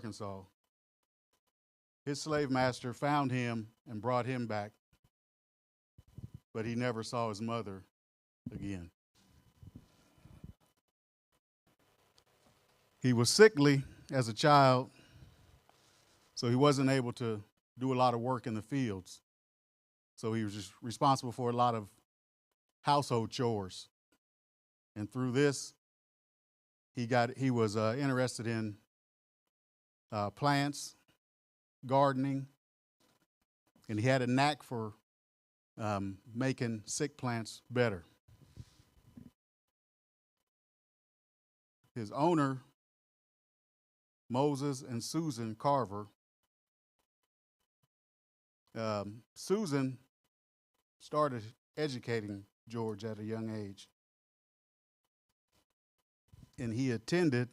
Arkansas. His slave master found him and brought him back, but he never saw his mother again. He was sickly as a child, so he wasn't able to do a lot of work in the fields. So he was just responsible for a lot of household chores. And through this, he was interested in plants, gardening, and he had a knack for making sick plants better. His owner, Moses and Susan Carver, Susan started educating George at a young age. And he attended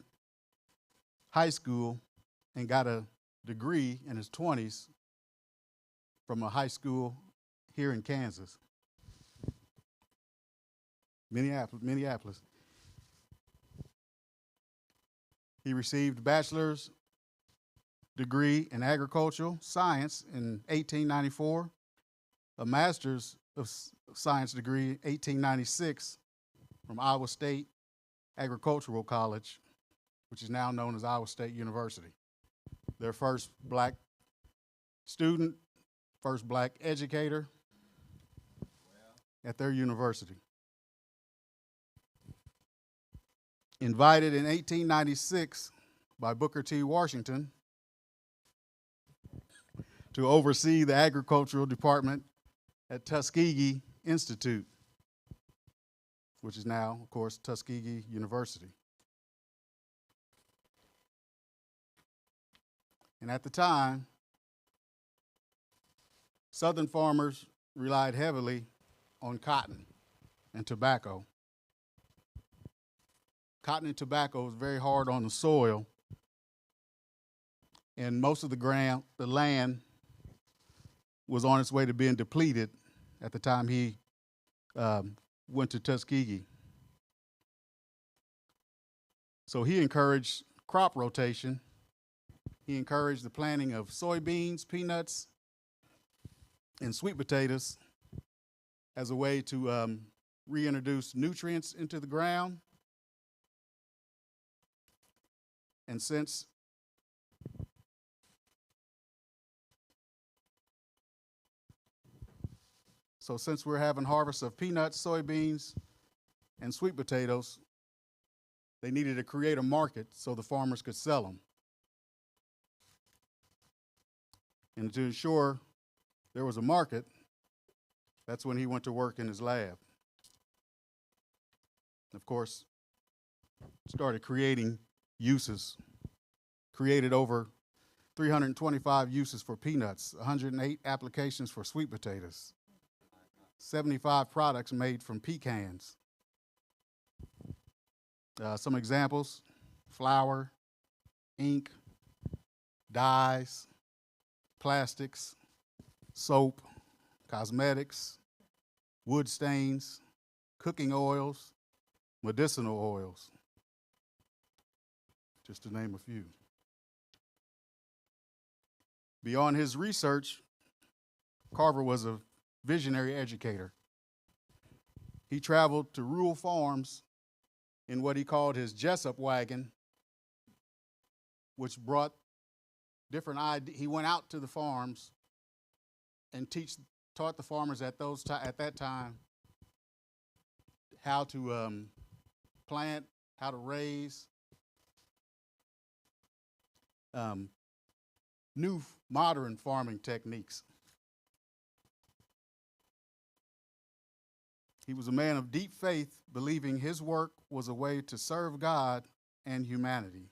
high school and got a degree in his 20s from a high school here in Kansas, Minneapolis. He received a bachelor's degree in agricultural science in 1894, a master's of science degree in 1896 from Iowa State Agricultural College, which is now known as Iowa State University. Their first black student, first black educator at their university. Invited in 1896 by Booker T. Washington to oversee the agricultural department at Tuskegee Institute, which is now, of course, Tuskegee University. And at the time, Southern farmers relied heavily on cotton and tobacco. Cotton and tobacco was very hard on the soil, and most of the land was on its way to being depleted at the time he went to Tuskegee. So he encouraged crop rotation. He encouraged the planting of soybeans, peanuts, and sweet potatoes as a way to reintroduce nutrients into the ground. And since we're having harvests of peanuts, soybeans, and sweet potatoes, they needed to create a market so the farmers could sell them. And to ensure there was a market, that's when he went to work in his lab. Of course, started creating uses, created over 325 uses for peanuts, 108 applications for sweet potatoes, 75 products made from pecans. Some examples: flour, ink, dyes, plastics, soap, cosmetics, wood stains, cooking oils, medicinal oils, just to name a few. Beyond his research, Carver was a visionary educator. He traveled to rural farms in what he called his Jessup wagon, which brought different ideas. He went out to the farms and taught the farmers at that time how to plant, how to raise, new modern farming techniques. He was a man of deep faith, believing his work was a way to serve God and humanity.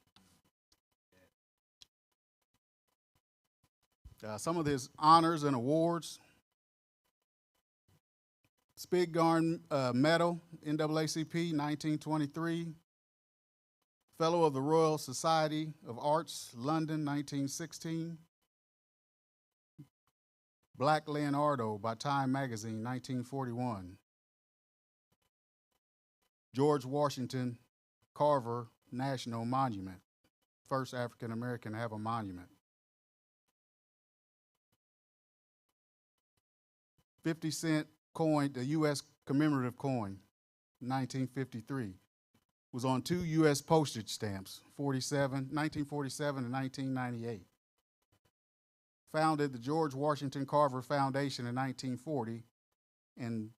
Some of his honors and awards: Spiggarn Medal, NAACP, 1923. Fellow of the Royal Society of Arts, London, 1916. Black Leonardo by Time Magazine, 1941. George Washington Carver National Monument, first African American to have a monument. 50-cent coin, the U.S. commemorative coin, 1953, was on 2 U.S. postage stamps, 1947 and 1998. Founded the George Washington Carver Foundation in 1940, and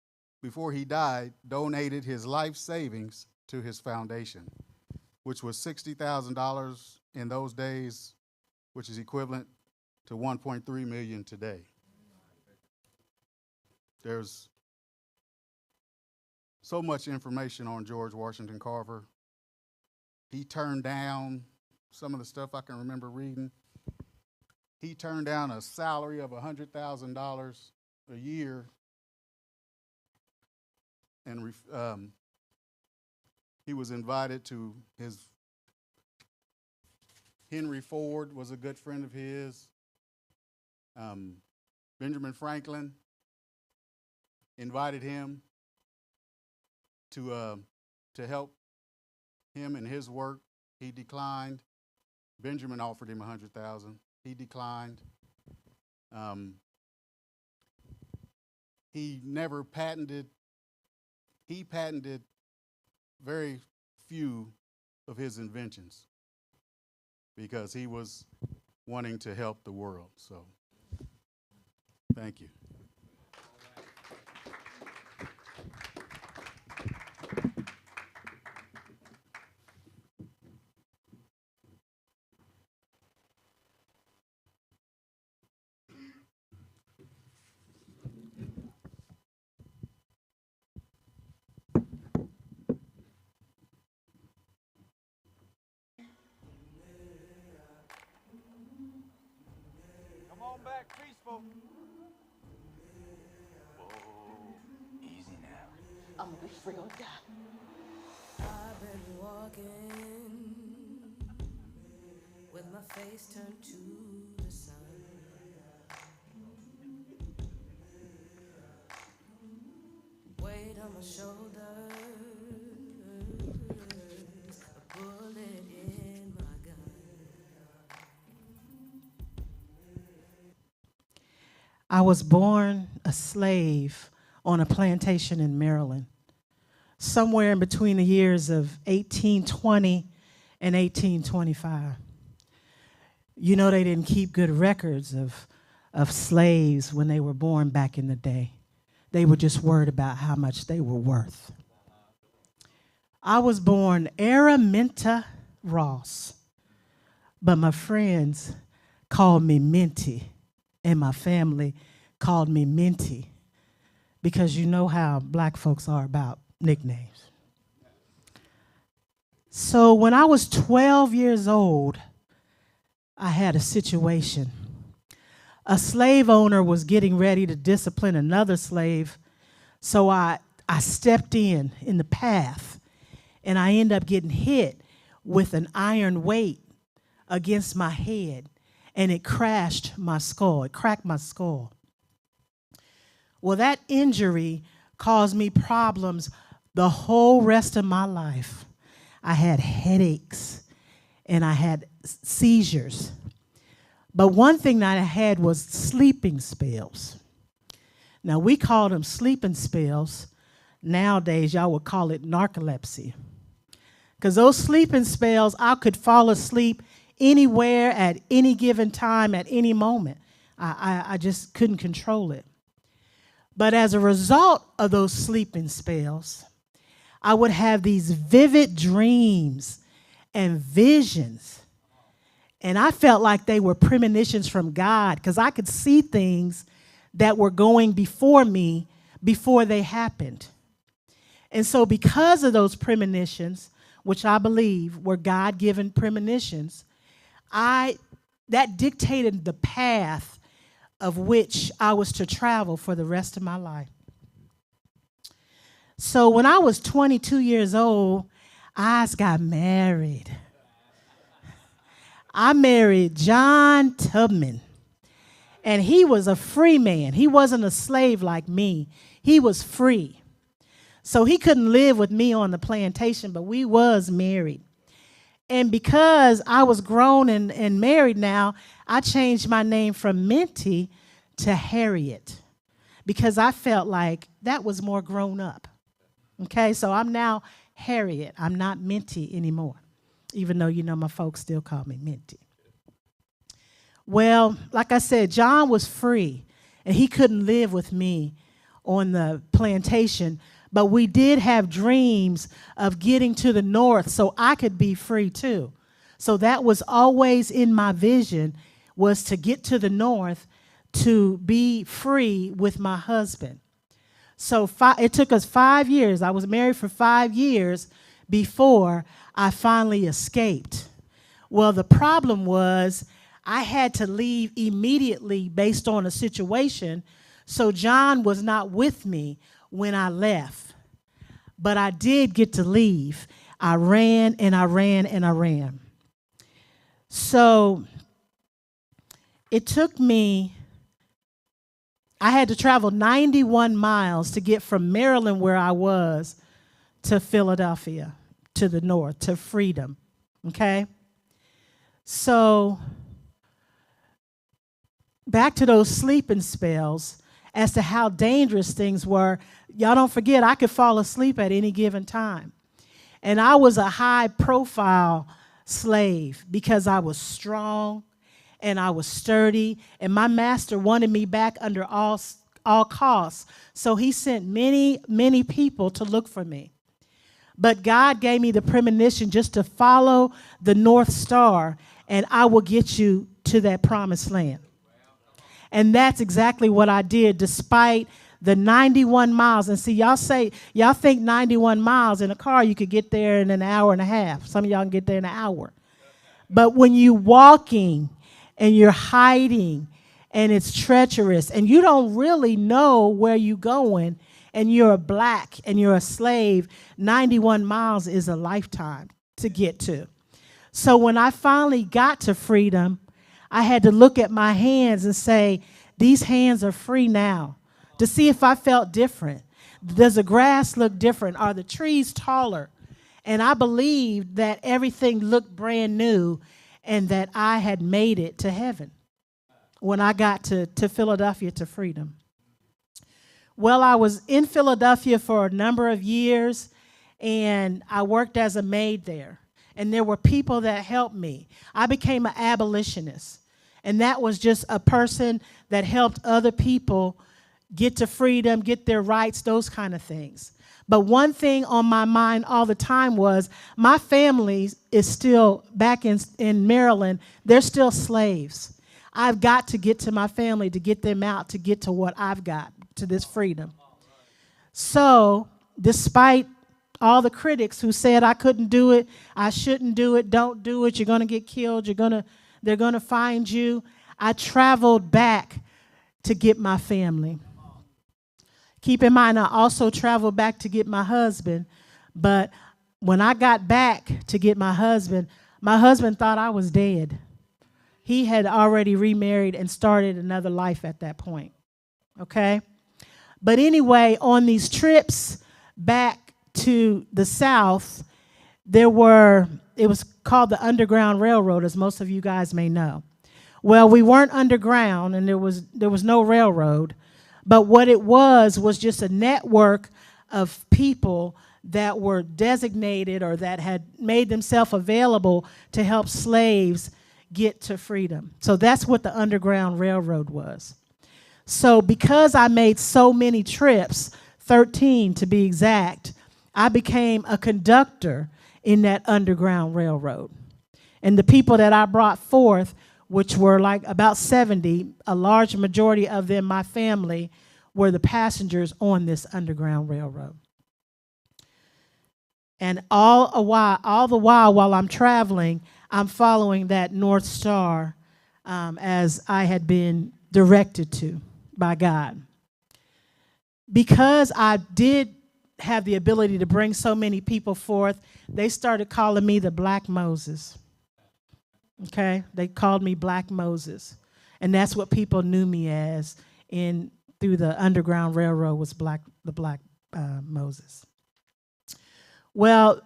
before he died, donated his life savings to his foundation, which was $60,000 in those days, which is equivalent to $1.3 million today. There's so much information on George Washington Carver. He turned down some of the stuff I can remember reading. He turned down a salary of $100,000 a year, and he was invited to Henry Ford was a good friend of his. Benjamin Franklin invited him to help him in his work. He declined. Benjamin offered him $100,000. He declined. He never patented. He patented very few of his inventions because he was wanting to help the world. So, thank you. Back peaceful. Whoa, easy now. I'm gonna be free or die. I've been walking with my face turned to the sun. Weight on my shoulders, a bullet in my gun. I was born a slave on a plantation in Maryland, somewhere in between the years of 1820 and 1825. You know, they didn't keep good records of slaves when they were born back in the day. They were just worried about how much they were worth. I was born Araminta Ross, but my friends called me Minty. And my family called me Minty because you know how black folks are about nicknames. So when I was 12 years old, I had a situation. A slave owner was getting ready to discipline another slave, so I stepped in the path, and I ended up getting hit with an iron weight against my head. And it crashed my skull. It cracked my skull. Well, that injury caused me problems the whole rest of my life. I had headaches and I had seizures. But one thing that I had was sleeping spells. Now, we call them sleeping spells. Nowadays, y'all would call it narcolepsy. Because those sleeping spells, I could fall asleep anywhere, at any given time, at any moment. I just couldn't control it. But as a result of those sleeping spells, I would have these vivid dreams and visions. And I felt like they were premonitions from God because I could see things that were going before me before they happened. And so because of those premonitions, which I believe were God-given premonitions, that dictated the path of which I was to travel for the rest of my life. So when I was 22 years old, I got married. I married John Tubman, and he was a free man. He wasn't a slave like me. He was free. So he couldn't live with me on the plantation, but we was married. And because I was grown and married now, I changed my name from Minty to Harriet because I felt like that was more grown up. Okay, so I'm now Harriet. I'm not Minty anymore, even though, my folks still call me Minty. Well, like I said, John was free, and he couldn't live with me on the plantation, but we did have dreams of getting to the north so I could be free too. So that was always in my vision, was to get to the north to be free with my husband. So it took us 5 years. I was married for 5 years before I finally escaped. Well, the problem was I had to leave immediately based on a situation, so John was not with me when I left. But I did get to leave. I ran and I ran and I ran. So it took me, I had to travel 91 miles to get from Maryland, where I was, to Philadelphia, to the north, to freedom, okay? So back to those sleeping spells as to how dangerous things were. Y'all don't forget, I could fall asleep at any given time. And I was a high-profile slave because I was strong and I was sturdy, and my master wanted me back under all costs. So he sent many, many people to look for me. But God gave me the premonition just to follow the North Star, and I will get you to that promised land. And that's exactly what I did, despite the 91 miles. And see, y'all think 91 miles in a car, you could get there in an hour and a half. Some of y'all can get there in an hour. But when you're walking and you're hiding and it's treacherous and you don't really know where you're going and you're a black and you're a slave, 91 miles is a lifetime to get to. So when I finally got to freedom, I had to look at my hands and say, these hands are free now, to see if I felt different. Does the grass look different? Are the trees taller? And I believed that everything looked brand new and that I had made it to heaven when I got to Philadelphia, to freedom. Well, I was in Philadelphia for a number of years, and I worked as a maid there. And there were people that helped me. I became an abolitionist. And that was just a person that helped other people get to freedom, get their rights, those kind of things. But one thing on my mind all the time was my family is still back in Maryland. They're still slaves. I've got to get to my family to get them out, to get to what I've got, to this freedom. So despite all the critics who said I couldn't do it, I shouldn't do it, don't do it, you're going to get killed, they're going to find you, I traveled back to get my family. Keep in mind, I also traveled back to get my husband, but when I got back to get my husband thought I was dead. He had already remarried and started another life at that point, okay? But anyway, on these trips back to the South, it was called the Underground Railroad, as most of you guys may know. Well, we weren't underground, and there was no railroad, but what it was just a network of people that were designated or that had made themselves available to help slaves get to freedom. So that's what the Underground Railroad was. So because I made so many trips, 13 to be exact, I became a conductor in that Underground Railroad. And the people that I brought forth, which were like about 70, a large majority of them, my family, were the passengers on this Underground Railroad. And all the while I'm traveling, I'm following that North Star as I had been directed to by God. Because I did have the ability to bring so many people forth, they started calling me the Black Moses. Okay? They called me Black Moses. And that's what people knew me as through the Underground Railroad, was the Black Moses. Well,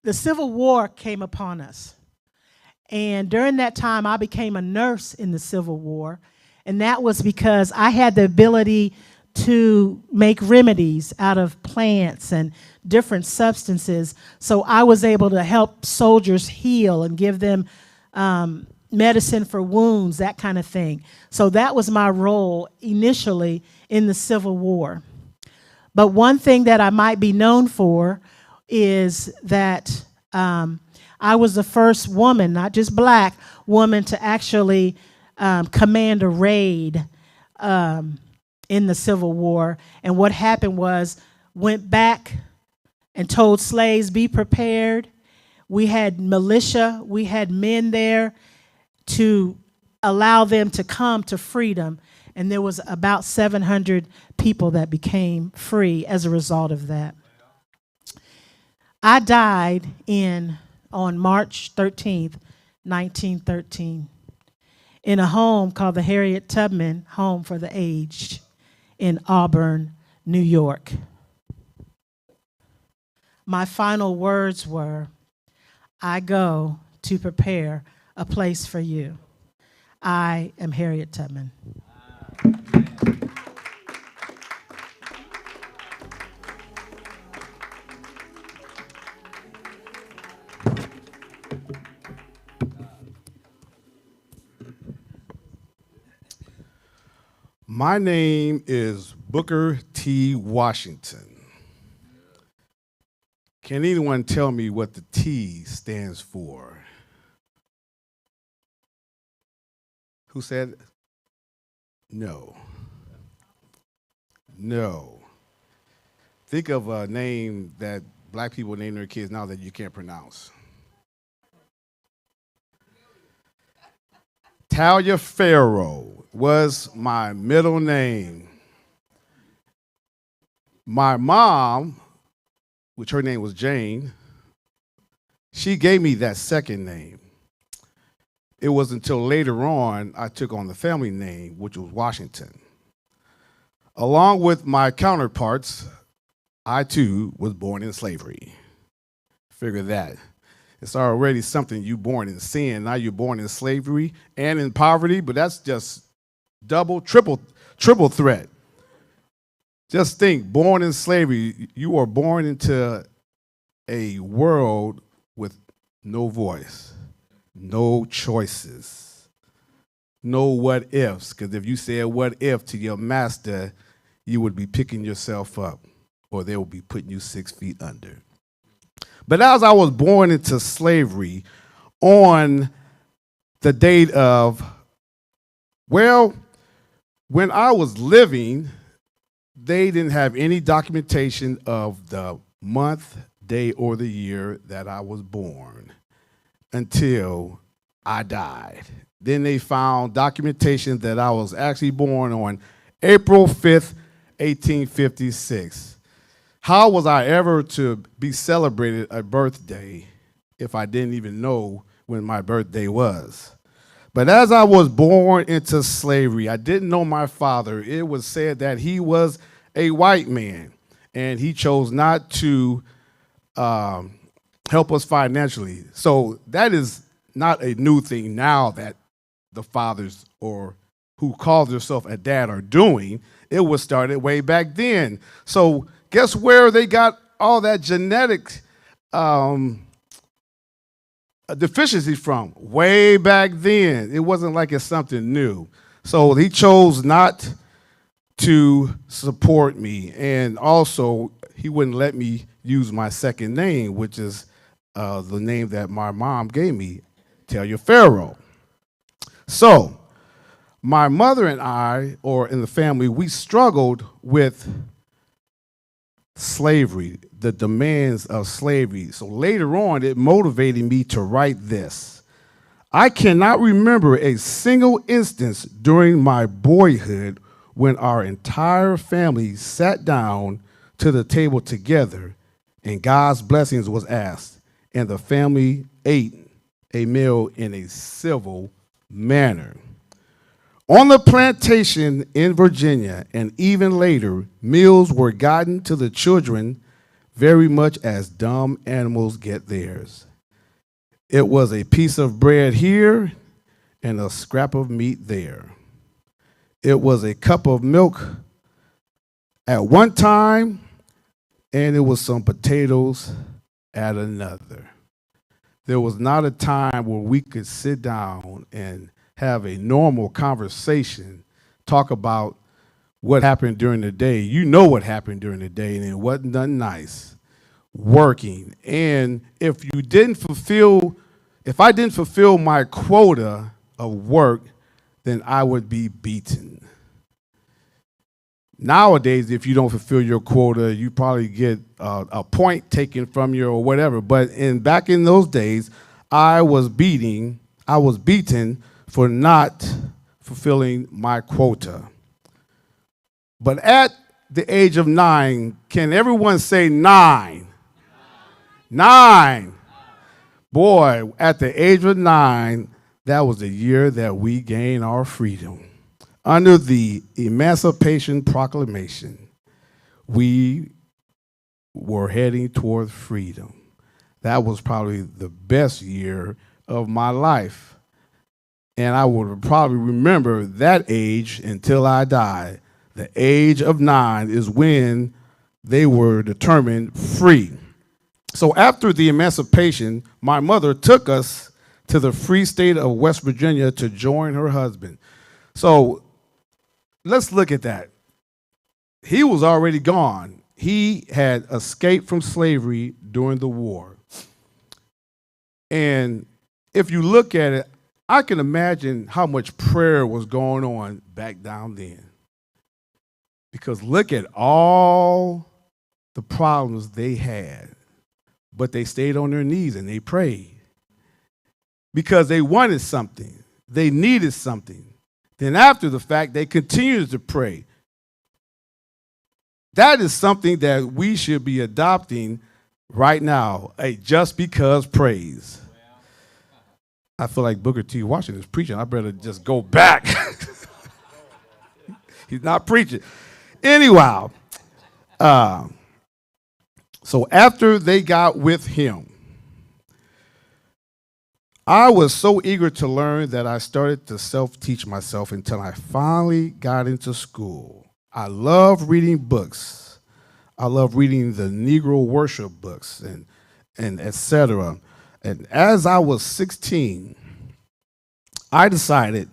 the Civil War came upon us. And during that time, I became a nurse in the Civil War. And that was because I had the ability to make remedies out of plants and different substances. So I was able to help soldiers heal and give them medicine for wounds, that kind of thing. So that was my role initially in the Civil War. But one thing that I might be known for is that I was the first woman, not just black woman, to actually command a raid in the Civil War. And what happened was, went back and told slaves, be prepared. We had militia, we had men there to allow them to come to freedom. And there was about 700 people that became free as a result of that. I died on March 13th, 1913, in a home called the Harriet Tubman Home for the Aged in Auburn, New York. My final words were, I go to prepare a place for you. I am Harriet Tubman. My name is Booker T. Washington. Can anyone tell me what the T stands for? Who said no? No. Think of a name that black people name their kids now that you can't pronounce. Taliaferro was my middle name. My mom, which her name was Jane, she gave me that second name. It was until later on I took on the family name, which was Washington. Along with my counterparts, I too was born in slavery. Figure that. It's already something you born in sin. Now you're born in slavery and in poverty, but that's just double, triple threat. Just think, born in slavery, you are born into a world with no voice, no choices, no what ifs, because if you said what if to your master, you would be picking yourself up or they would be putting you 6 feet under. But as I was born into slavery on the date of, well, when I was living, they didn't have any documentation of the month, day, or the year that I was born until I died. Then they found documentation that I was actually born on April 5th, 1856. How was I ever to be celebrated a birthday if I didn't even know when my birthday was? But as I was born into slavery, I didn't know my father. It was said that he was a white man, and he chose not to help us financially. So that is not a new thing now that the fathers or who call themselves a dad are doing. It was started way back then. So guess where they got all that genetic deficiency from? Way back then. It wasn't like it's something new. So he chose not to support me. And also, he wouldn't let me use my second name, which is the name that my mom gave me, Taliaferro. So my mother and I, or in the family, we struggled with slavery, the demands of slavery. So later on, it motivated me to write this. I cannot remember a single instance during my boyhood when our entire family sat down to the table together and God's blessings was asked, and the family ate a meal in a civil manner. On the plantation in Virginia, and even later, meals were gotten to the children very much as dumb animals get theirs. It was a piece of bread here and a scrap of meat there. It was a cup of milk at one time, and it was some potatoes at another. There was not a time where we could sit down and have a normal conversation, talk about what happened during the day. You know what happened during the day, and it wasn't nothing nice. Working. And if I didn't fulfill my quota of work, then I would be beaten. Nowadays, if you don't fulfill your quota, you probably get a point taken from you or whatever. But back in those days, I was beaten for not fulfilling my quota. But at the age of 9, can everyone say 9? 9. Boy, at the age of 9, that was the year that we gained our freedom. Under the Emancipation Proclamation, we were heading toward freedom. That was probably the best year of my life. And I would probably remember that age until I die. The age of 9 is when they were determined free. So after the emancipation, my mother took us to the free state of West Virginia to join her husband. So let's look at that. He was already gone. He had escaped from slavery during the war. And if you look at it, I can imagine how much prayer was going on back down then. Because look at all the problems they had. But they stayed on their knees and they prayed. Because they wanted something. They needed something. Then after the fact, they continued to pray. That is something that we should be adopting right now, a just because praise. I feel like Booker T. Washington is preaching. I better just go back. He's not preaching. Anyhow, so after they got with him, I was so eager to learn that I started to self-teach myself until I finally got into school. I love reading books. I love reading the Negro worship books and et cetera. And as I was 16, I decided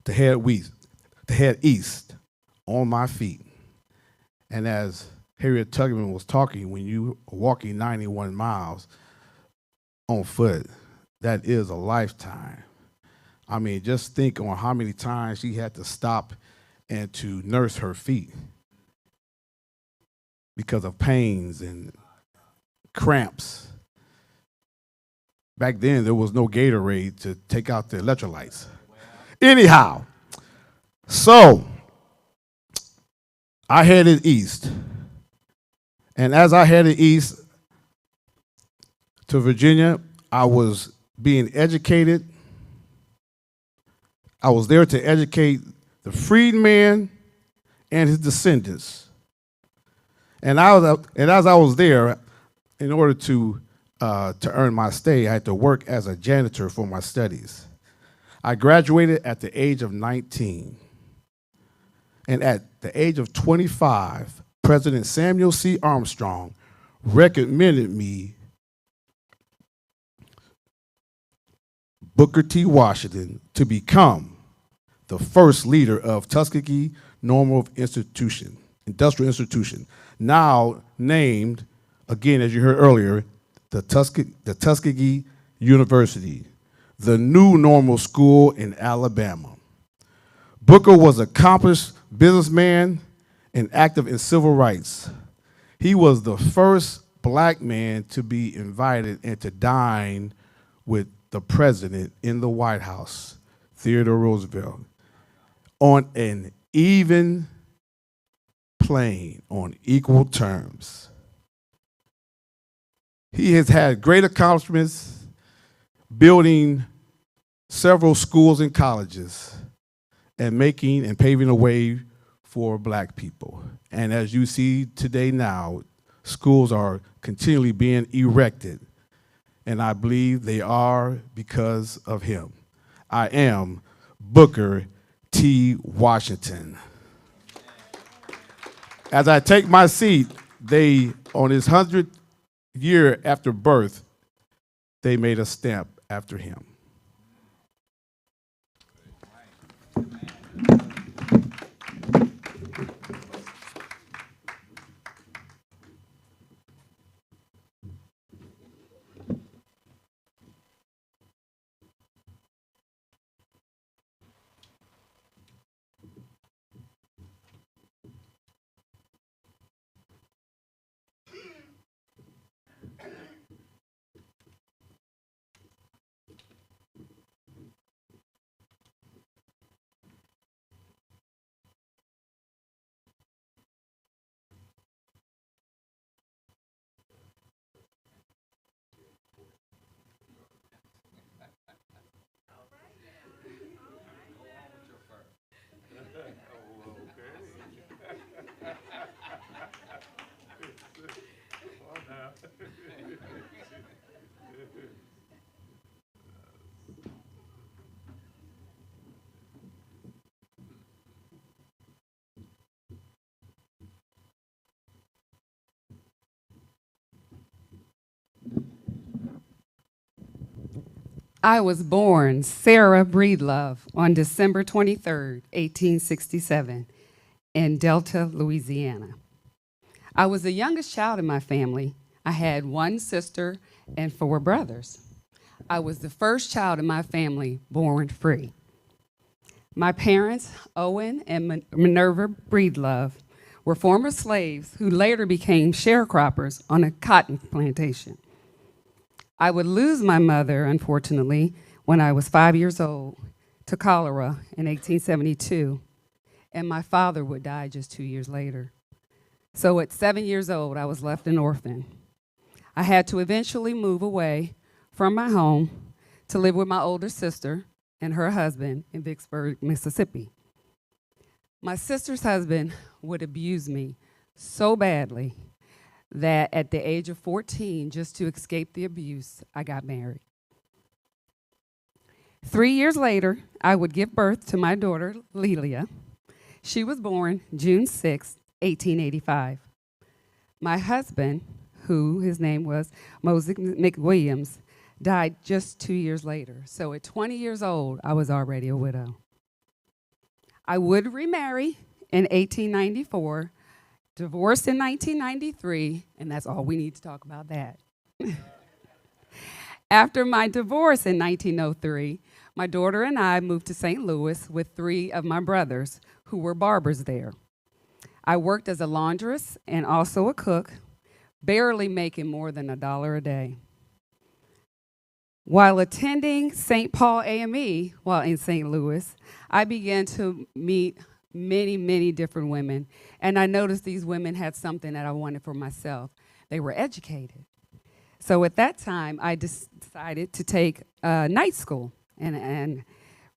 to head east on my feet. And as Harriet Tubman was talking, when you are walking 91 miles on foot, that is a lifetime. I mean, just think on how many times she had to stop and to nurse her feet because of pains and cramps. Back then, there was no Gatorade to take out the electrolytes. Anyhow, so I headed east. And as I headed east to Virginia, I was being educated. I was there to educate the freedman and his descendants. And as I was there, in order to earn my stay, I had to work as a janitor for my studies. I graduated at the age of 19. And at the age of 25, President Samuel C. Armstrong recommended me Booker T. Washington to become the first leader of Tuskegee Normal Industrial Institution, now named, again, as you heard earlier, the Tuskegee University, the new normal school in Alabama. Booker was an accomplished businessman and active in civil rights. He was the first black man to be invited and to dine with the president in the White House, Theodore Roosevelt, on an even plane, on equal terms. He has had great accomplishments building several schools and colleges and making and paving a way for black people. And as you see today now, Schools are continually being erected, and I believe they are because of him. I am Booker T. Washington. As I take my seat, on his 100th year after birth, they made a stamp after him. I was born Sarah Breedlove on December 23rd, 1867, in Delta, Louisiana. I was the youngest child in my family. I had one sister and 4 brothers. I was the first child in my family born free. My parents, Owen and Minerva Breedlove, were former slaves who later became sharecroppers on a cotton plantation. I would lose my mother, unfortunately, when I was 5 years old to cholera in 1872, and my father would die just 2 years later. So at 7 years old, I was left an orphan. I had to eventually move away from my home to live with my older sister and her husband in Vicksburg, Mississippi. My sister's husband would abuse me so badly that at the age of 14, just to escape the abuse, I got married. 3 years later, I would give birth to my daughter, Lelia. She was born June 6, 1885. My husband, who his name was Moses McWilliams, died just 2 years later. So at 20 years old, I was already a widow. I would remarry in 1894, divorced in 1993, and that's all we need to talk about that. After my divorce in 1903, my daughter and I moved to St. Louis with 3 of my brothers who were barbers there. I worked as a laundress and also a cook, barely making more than $1 a day. While attending St. Paul AME while in St. Louis, I began to meet many different women, and I noticed these women had something that I wanted for myself. They were educated. So at that time, I decided to take night school and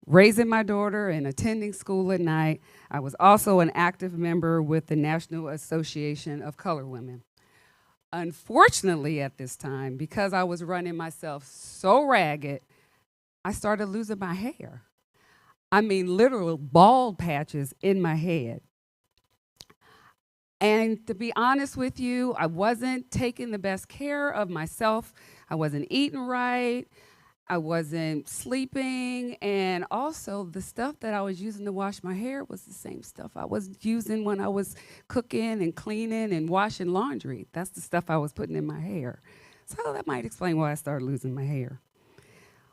raising my daughter and attending school at night. I was also an active member with the National Association of Colored Women. Unfortunately, at this time, because I was running myself so ragged, I started losing my hair. I mean, literal bald patches in my head. And to be honest with you, I wasn't taking the best care of myself. I wasn't eating right. I wasn't sleeping. And also, the stuff that I was using to wash my hair was the same stuff I was using when I was cooking and cleaning and washing laundry. That's the stuff I was putting in my hair. So that might explain why I started losing my hair.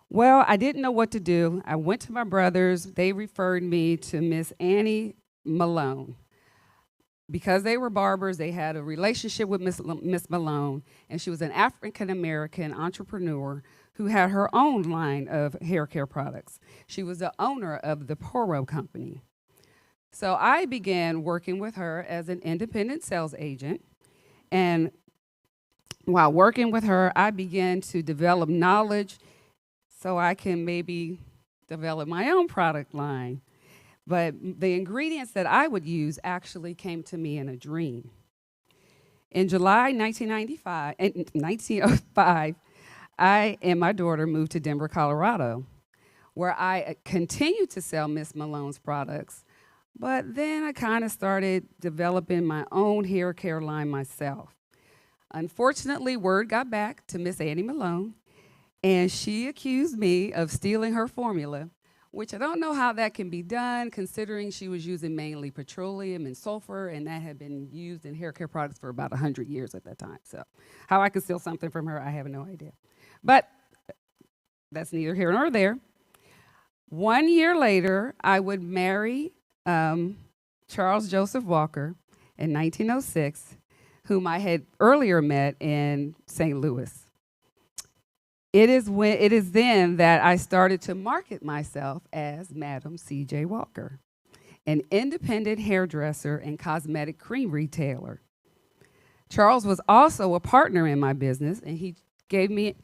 Well, I didn't know what to do. I went to my brothers. They referred me to Miss Annie Malone. Because they were barbers, they had a relationship with Miss Malone, and she was an African-American entrepreneur who had her own line of hair care products. She was the owner of the Poro Company. So I began working with her as an independent sales agent, and while working with her, I began to develop knowledge so I can maybe develop my own product line. But the ingredients that I would use actually came to me in a dream. In July 1905, I and my daughter moved to Denver, Colorado, where I continued to sell Miss Malone's products, but then I kind of started developing my own hair care line myself. Unfortunately, word got back to Miss Annie Malone, and she accused me of stealing her formula, which I don't know how that can be done, considering she was using mainly petroleum and sulfur, and that had been used in hair care products for about 100 years at that time. So how I could steal something from her, I have no idea. But that's neither here nor there. 1 year later, I would marry Charles Joseph Walker in 1906, whom I had earlier met in St. Louis. It is then that I started to market myself as Madam C.J. Walker, an independent hairdresser and cosmetic cream retailer. Charles was also a partner in my business, and he gave me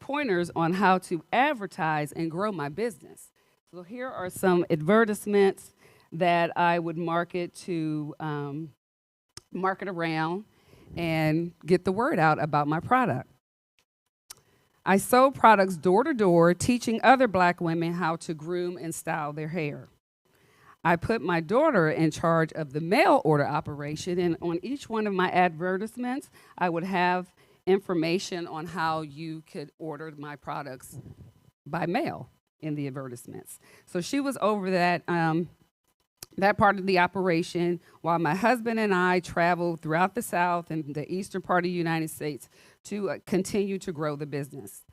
pointers on how to advertise and grow my business. So here are some advertisements that I would market around and get the word out about my product. I sold products door to door, teaching other Black women how to groom and style their hair. I put my daughter in charge of the mail order operation, and on each one of my advertisements, I would have information on how you could order my products by mail in the advertisements. So she was over that part of the operation, while my husband and I traveled throughout the South and the eastern part of the United States to continue to grow the business.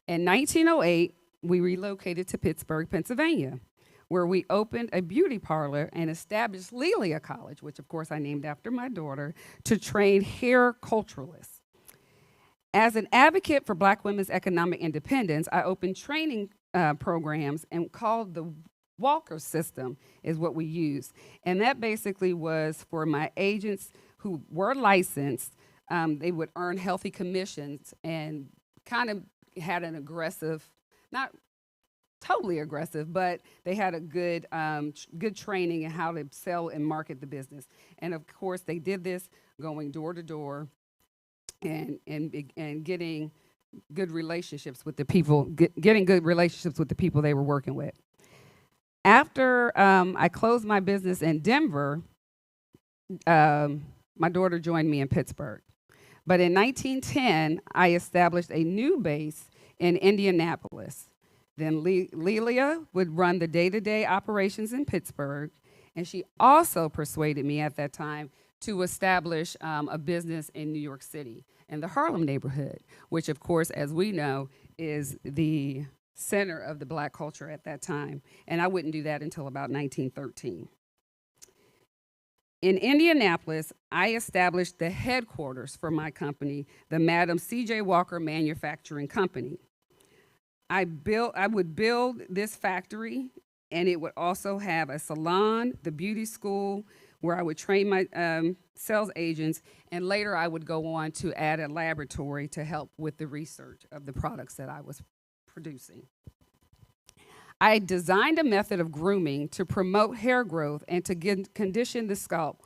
In 1908, we relocated to Pittsburgh, Pennsylvania, where we opened a beauty parlor and established Lelia College, which of course I named after my daughter, to train hair culturalists. As an advocate for Black women's economic independence, I opened training programs and called the Walker system is what we use. And that basically was for my agents who were licensed. They would earn healthy commissions and kind of had an aggressive, not totally aggressive, but they had a good training in how to sell and market the business. And of course, they did this going door to door and getting good relationships with the people, getting good relationships with the people they were working with. After I closed my business in Denver, my daughter joined me in Pittsburgh. But in 1910, I established a new base in Indianapolis. Then Lelia would run the day-to-day operations in Pittsburgh, and she also persuaded me at that time to establish a business in New York City, in the Harlem neighborhood, which of course, as we know, is the center of the Black culture at that time. And I wouldn't do that until about 1913. In Indianapolis, I established the headquarters for my company, the Madam C.J. Walker Manufacturing Company. I would build this factory, and it would also have a salon, the beauty school, where I would train my sales agents, and later I would go on to add a laboratory to help with the research of the products that I was producing. I designed a method of grooming to promote hair growth and to condition the scalp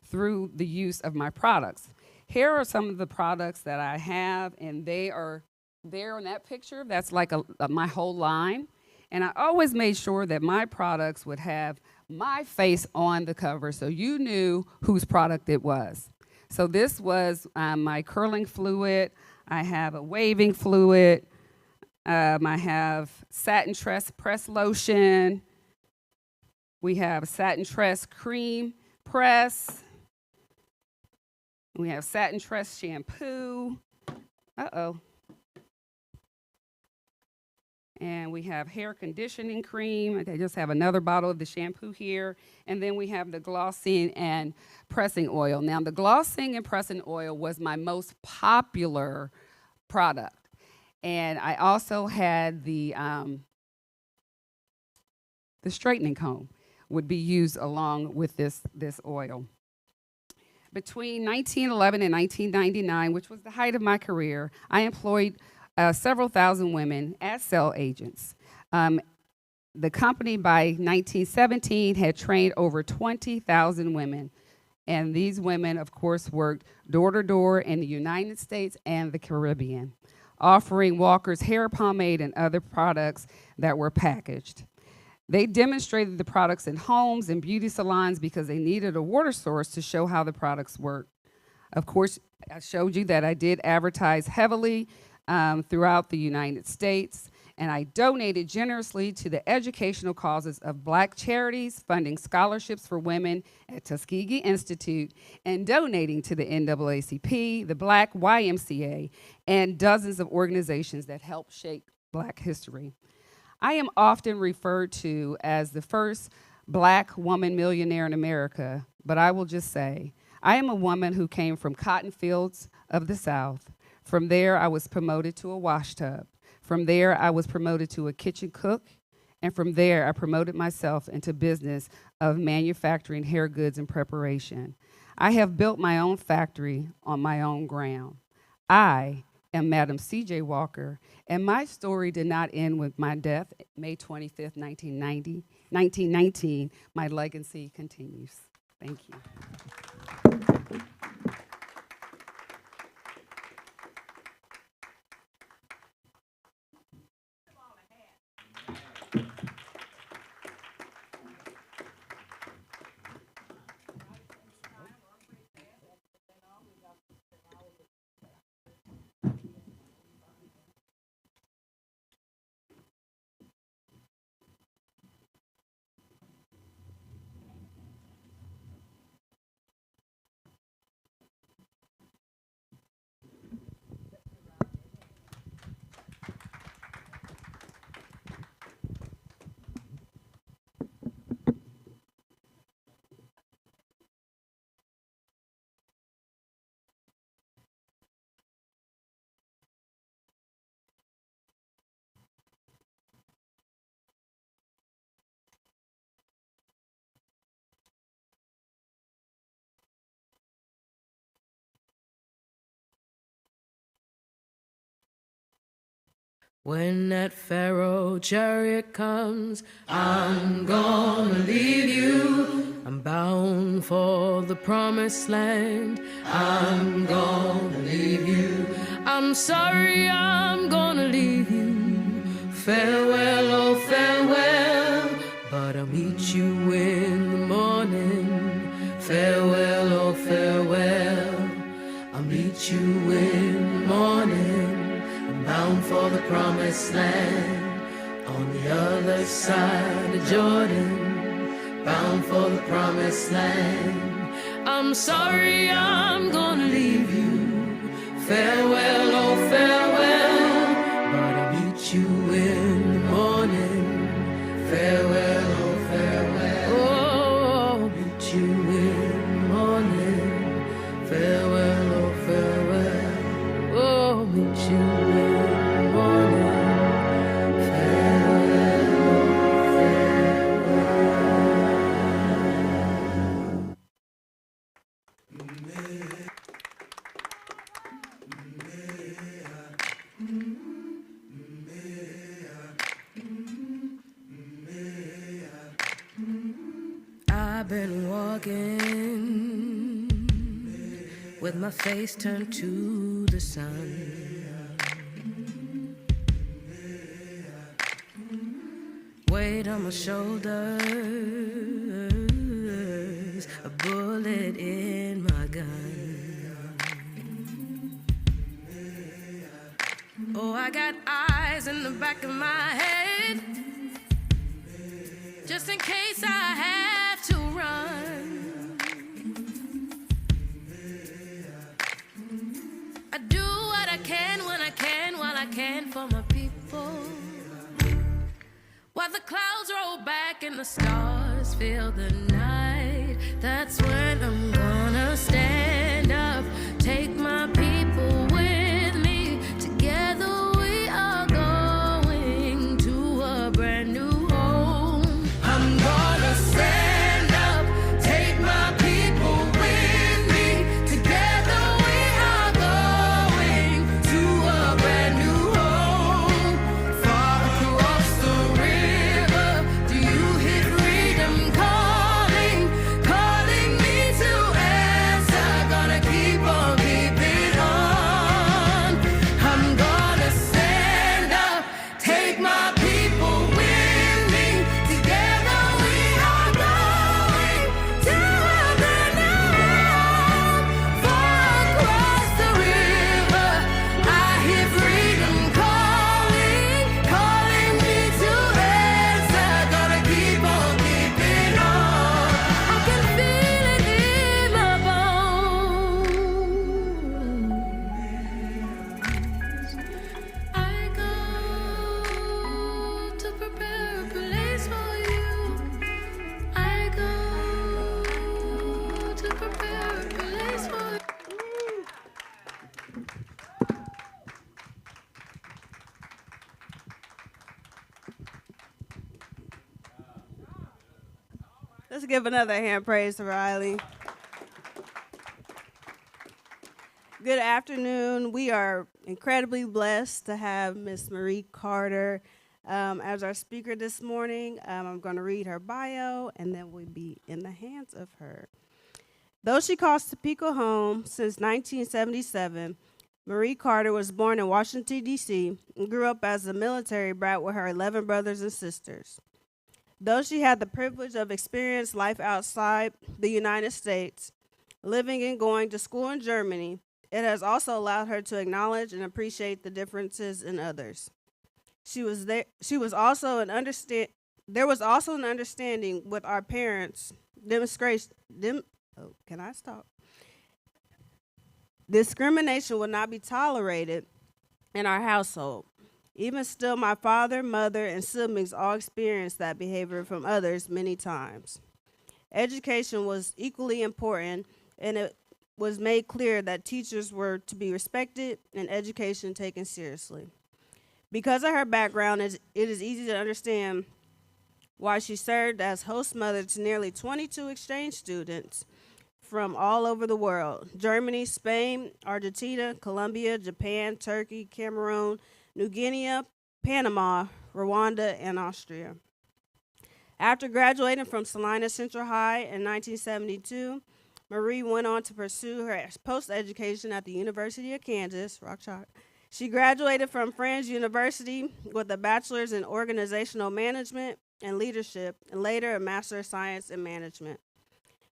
through the use of my products. Here are some of the products that I have, and they are there in that picture. That's like my whole line. And I always made sure that my products would have my face on the cover so you knew whose product it was. So this was my curling fluid. I have a waving fluid. I have satin tress press lotion. We have satin tress cream press. We have satin tress shampoo. And we have hair conditioning cream. I just have another bottle of the shampoo here. And then we have the glossing and pressing oil. Now, the glossing and pressing oil was my most popular product. And I also had the straightening comb would be used along with this oil. Between 1911 and 1999, which was the height of my career, I employed several thousand women as sales agents. The company by 1917 had trained over 20,000 women And these women, of course, worked door to door in the United States and the Caribbean, offering walkers hair pomade and other products that were packaged. They demonstrated the products in homes and beauty salons because they needed a water source to show how the products worked. Of course, I showed you that I did advertise heavily throughout the United States, and I donated generously to the educational causes of Black charities, funding scholarships for women at Tuskegee Institute, and donating to the NAACP, the Black YMCA, and dozens of organizations that help shape Black history. I am often referred to as the first Black woman millionaire in America, but I will just say, I am a woman who came from cotton fields of the South. From there, I was promoted to a wash tub. From there, I was promoted to a kitchen cook. And from there, I promoted myself into business of manufacturing hair goods and preparation. I have built my own factory on my own ground. I am Madam C.J. Walker, and my story did not end with my death, May 25th, 1919. My legacy continues. Thank you. When that Pharaoh chariot comes, I'm gonna leave you. I'm bound for the promised land. I'm gonna leave you. I'm sorry, I'm gonna leave you. Farewell, oh farewell. But I'll meet you in the morning. Farewell, oh farewell. I'll meet you in the morning. Bound for the promised land, on the other side of Jordan, bound for the promised land. I'm sorry, I'm gonna leave you. Farewell, oh farewell, but I'll meet you in the morning. Farewell, oh farewell, oh, I'll meet you in the morning. Farewell, oh farewell, oh, I'll meet you in the morning. I've been walking with my face turned to the sun, weight on my shoulders, a bullet in my gun. Oh, I got eyes in the back of my head, just in case I have to run. I do what I can when I can, while I can for my people. While the clouds roll back and the stars fill the night, that's when I'm gonna stand up, take my people with me. Together we are going to a brand new home. I'm gonna stand up, take my people with me. Together we are going to a brand new home. Far across the river, do you hear freedom calling, calling me to give another hand praise to Riley. Good afternoon. We are incredibly blessed to have Miss Marie Carter as our speaker this morning. I'm going to read her bio, and then we'll be in the hands of her. Though she calls Topeka home since 1977, Marie Carter was born in Washington, D.C., and grew up as a military brat with her 11 brothers and sisters. Though she had the privilege of experiencing life outside the United States, living and going to school in Germany, it has also allowed her to acknowledge and appreciate the differences in others. There was also an understanding with our parents. Discrimination will not be tolerated in our household. Even still, my father, mother, and siblings all experienced that behavior from others many times. Education was equally important, and it was made clear that teachers were to be respected and education taken seriously. Because of her background, it is easy to understand why she served as host mother to nearly 22 exchange students from all over the world: Germany, Spain, Argentina, Colombia, Japan, Turkey, Cameroon, New Guinea, Panama, Rwanda, and Austria. After graduating from Salina Central High in 1972, Marie went on to pursue her post-education at the University of Kansas, Rock Chalk. She graduated from Friends University with a bachelor's in organizational management and leadership, and later a master's of science in management.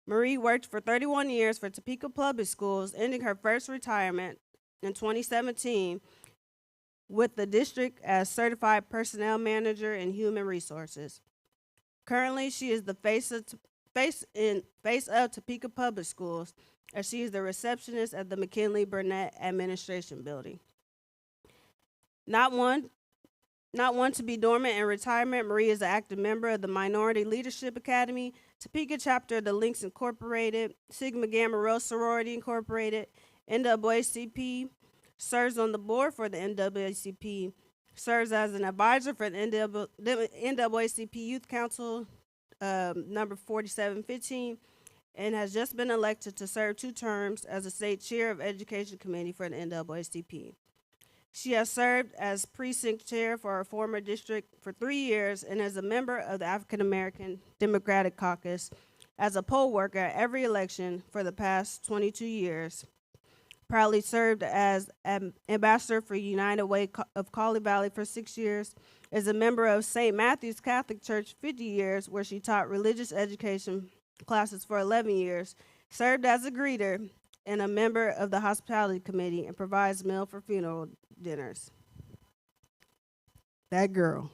Marie worked for 31 years for Topeka Public Schools, ending her first retirement in 2017 with the district as certified personnel manager in human resources. Currently, she is the face of Topeka Public Schools, as she is the receptionist at the McKinley Burnett Administration Building. Not one to be dormant in retirement, Marie is an active member of the Minority Leadership Academy, Topeka chapter of the Links Incorporated, Sigma Gamma Rho Sorority Incorporated, NAACP, serves on the board for the NAACP, serves as an advisor for the NAACP Youth Council, number 4715, and has just been elected to serve 2 terms as the state chair of Education Committee for the NAACP. She has served as precinct chair for her former district for 3 years and as a member of the African American Democratic Caucus as a poll worker at every election for the past 22 years. Proudly served as ambassador for United Way of Cauley Valley for 6 years, is a member of St. Matthew's Catholic Church 50 years, where she taught religious education classes for 11 years, served as a greeter and a member of the hospitality committee, and provides meal for funeral dinners. That girl.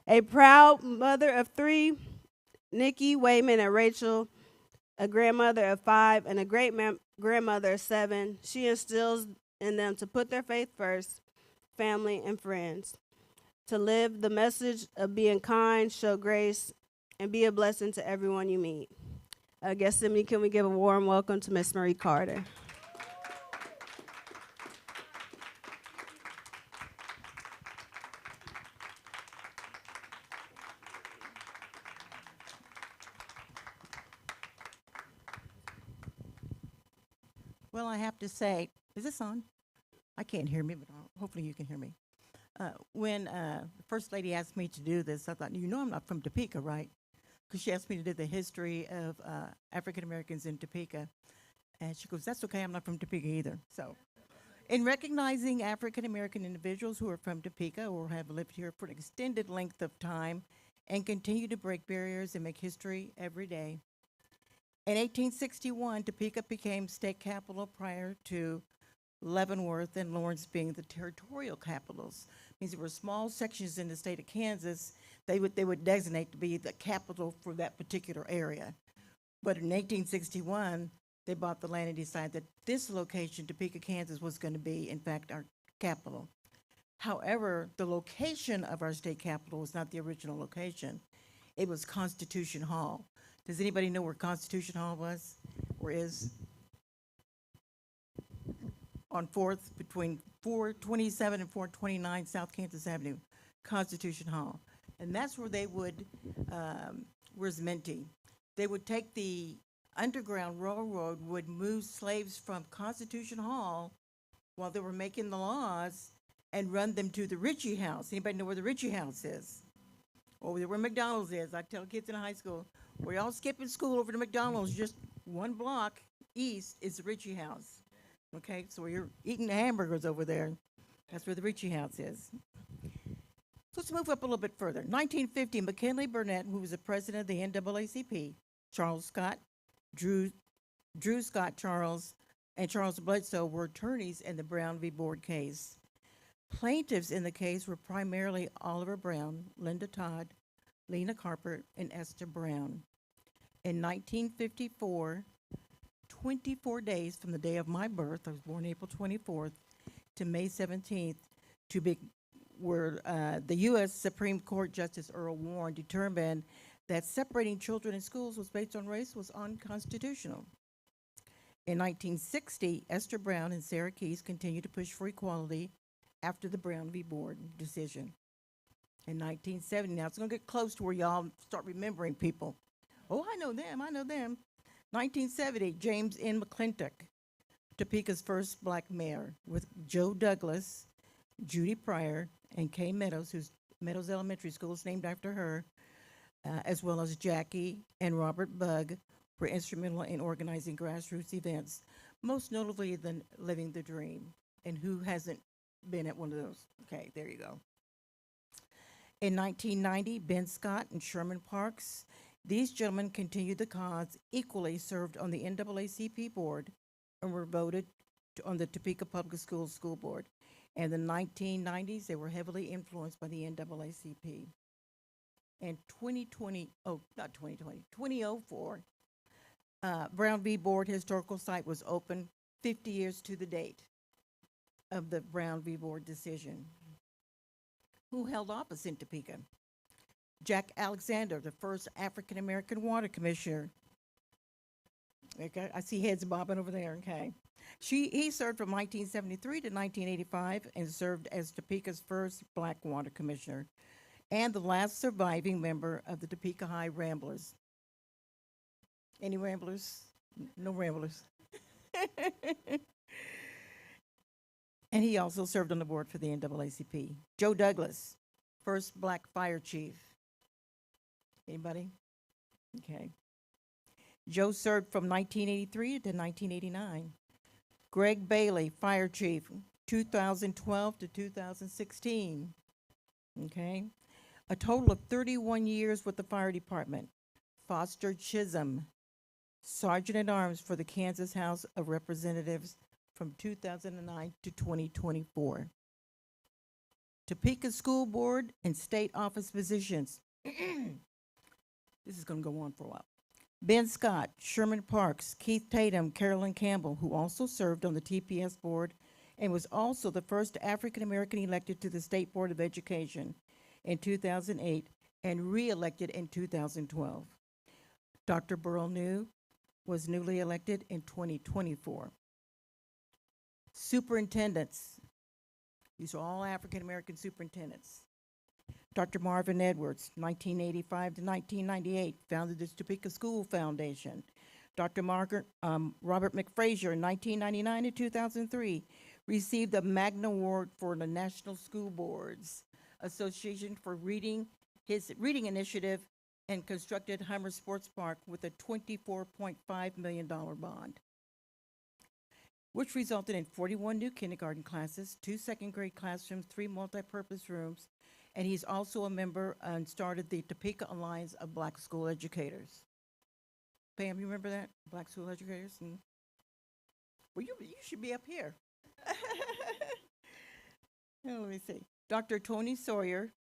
A proud mother of 3, Nikki, Wayman, and Rachel, a grandmother of 5, and a great-grandmother of 7. She instills in them to put their faith first, family, and friends, to live the message of being kind, show grace, and be a blessing to everyone you meet. Gethsemane, can we give a warm welcome to Miss Marie Carter? Well, I have to say, is this on? I can't hear me, but hopefully you can hear me. When the First Lady asked me to do this, I thought, I'm not from Topeka, right? Because she asked me to do the history of African Americans in Topeka. And she goes, that's okay, I'm not from Topeka either. So, in recognizing African American individuals who are from Topeka or have lived here for an extended length of time and continue to break barriers and make history every day. In 1861, Topeka became state capital prior to Leavenworth and Lawrence being the territorial capitals. It means there were small sections in the state of Kansas they would designate to be the capital for that particular area. But in 1861, they bought the land and decided that this location, Topeka, Kansas, was going to be, in fact, our capital. However, the location of our state capital was not the original location. It was Constitution Hall. Does anybody know where Constitution Hall was or is? On 4th, between 427 and 429 South Kansas Avenue, Constitution Hall. And that's where they would Where's Minty? They would take the Underground Railroad, would move slaves from Constitution Hall while they were making the laws and run them to the Ritchie House. Anybody know where the Ritchie House is? Or where McDonald's is. I tell kids in high school, we're all skipping school over to McDonald's, just one block east is the Ritchie House. Okay, so you're eating the hamburgers over there. That's where the Ritchie House is. So let's move up a little bit further. 1950, McKinley Burnett, who was the president of the NAACP, Charles Scott, Drew Scott Charles, and Charles Bledsoe were attorneys in the Brown v. Board case. Plaintiffs in the case were primarily Oliver Brown, Linda Todd, Lena Carpenter, and Esther Brown. In 1954, 24 days from the day of my birth, I was born April 24th, to May 17th, where the U.S. Supreme Court Justice Earl Warren determined that separating children in schools was based on race was unconstitutional. In 1960, Esther Brown and Sarah Keyes continued to push for equality after the Brown v. Board decision. In 1970, now it's going to get close to where y'all start remembering people. Oh, I know them. 1970, James N. McClintock, Topeka's first black mayor, with Joe Douglas, Judy Pryor, and Kay Meadows, whose Meadows Elementary School is named after her, as well as Jackie and Robert Bugg, were instrumental in organizing grassroots events, most notably the Living the Dream. And who hasn't been at one of those? Okay, there you go. In 1990, Ben Scott and Sherman Parks, these gentlemen continued the cause, equally served on the NAACP board, and were voted on the Topeka Public Schools School Board. In the 1990s, they were heavily influenced by the NAACP. In 2004, Brown v. Board Historical Site was opened 50 years to the date of the Brown v. Board decision. Who held office in Topeka? Jack Alexander, the first African-American water commissioner. Okay, I see heads bobbing over there, okay. He served from 1973 to 1985 and served as Topeka's first black water commissioner and the last surviving member of the Topeka High Ramblers. Any Ramblers? No Ramblers. And he also served on the board for the NAACP. Joe Douglas, first black fire chief. Anybody? Okay. Joe served from 1983 to 1989. Greg Bailey, fire chief, 2012 to 2016. Okay. A total of 31 years with the fire department. Foster Chisholm, sergeant at arms for the Kansas House of Representatives from 2009 to 2024. Topeka School Board and state office positions. This is going to go on for a while. Ben Scott, Sherman Parks, Keith Tatum, Carolyn Campbell, who also served on the TPS board and was also the first African American elected to the State Board of Education in 2008 and re-elected in 2012. Dr. Burl New was newly elected in 2024. Superintendents. These are all African American superintendents. Dr. Marvin Edwards, 1985 to 1998, founded the Topeka School Foundation. Dr. Robert McFrazier, in 1999 to 2003, received the Magna Award for the National School Boards Association for his reading initiative, and constructed Hummer Sports Park with a $24.5 million bond, which resulted in 41 new kindergarten classes, 2 second-grade classrooms, 3 multi-purpose rooms, and he's also a member and started the Topeka Alliance of Black School Educators. Pam, you remember that? Black School Educators? Well, you should be up here. Now, let me see. Dr. Tony Sawyer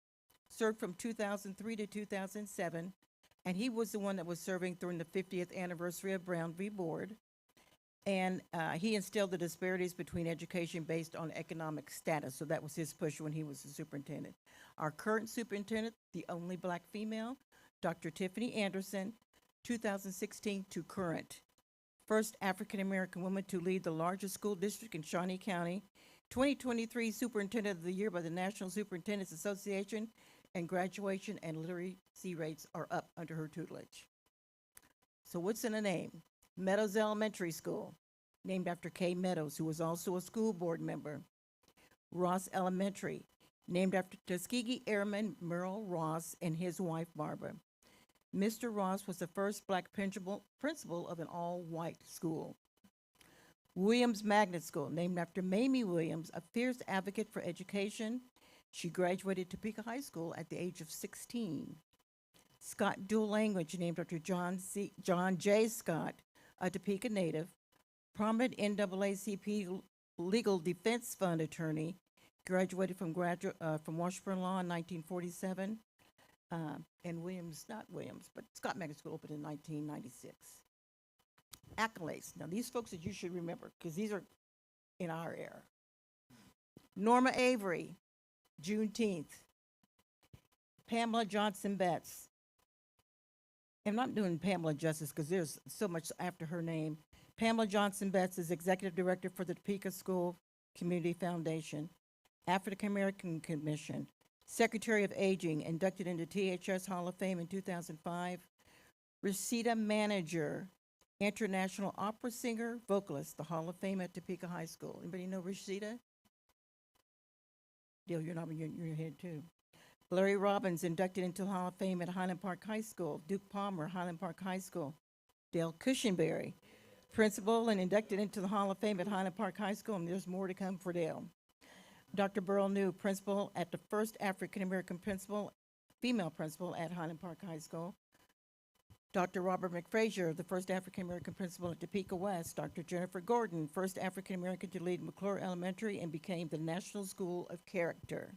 served from 2003 to 2007, and he was the one that was serving during the 50th anniversary of Brown v. Board. And he instilled the disparities between education based on economic status. So that was his push when he was the superintendent. Our current superintendent, the only black female, Dr. Tiffany Anderson, 2016 to current. First African-American woman to lead the largest school district in Shawnee County. 2023 Superintendent of the Year by the National Superintendents Association. and graduation and literacy rates are up under her tutelage. So what's in the name? Meadows Elementary School, named after Kay Meadows, who was also a school board member. Ross Elementary, named after Tuskegee Airman Merle Ross and his wife Barbara. Mr. Ross was the first black principal of an all-white school. Williams Magnet School, named after Mamie Williams, a fierce advocate for education. She graduated Topeka High School at the age of 16. Scott Dual Language, named after John J. Scott, a Topeka native, prominent NAACP Legal Defense Fund attorney, graduated from Washburn Law in 1947, and Scott Magnet School opened in 1996. Accolades. Now, these folks that you should remember, because these are in our era. Norma Avery, Juneteenth. Pamela Johnson Betts. I'm not doing Pamela justice because there's so much after her name. Pamela Johnson Betts is Executive Director for the Topeka School Community Foundation, African American Commission, Secretary of Aging, inducted into THS Hall of Fame in 2005. Resita Manager, international opera singer, vocalist, the Hall of Fame at Topeka High School. Anybody know Resita? Dale, you're nodding your head too. Larry Robbins, inducted into the Hall of Fame at Highland Park High School. Duke Palmer, Highland Park High School. Dale Cushenberry, principal and inducted into the Hall of Fame at Highland Park High School, and there's more to come for Dale. Dr. Burl New, principal at the first African-American female principal at Highland Park High School. Dr. Robert McFrazier, the first African-American principal at Topeka West. Dr. Jennifer Gordon, first African-American to lead McClure Elementary and became the National School of Character.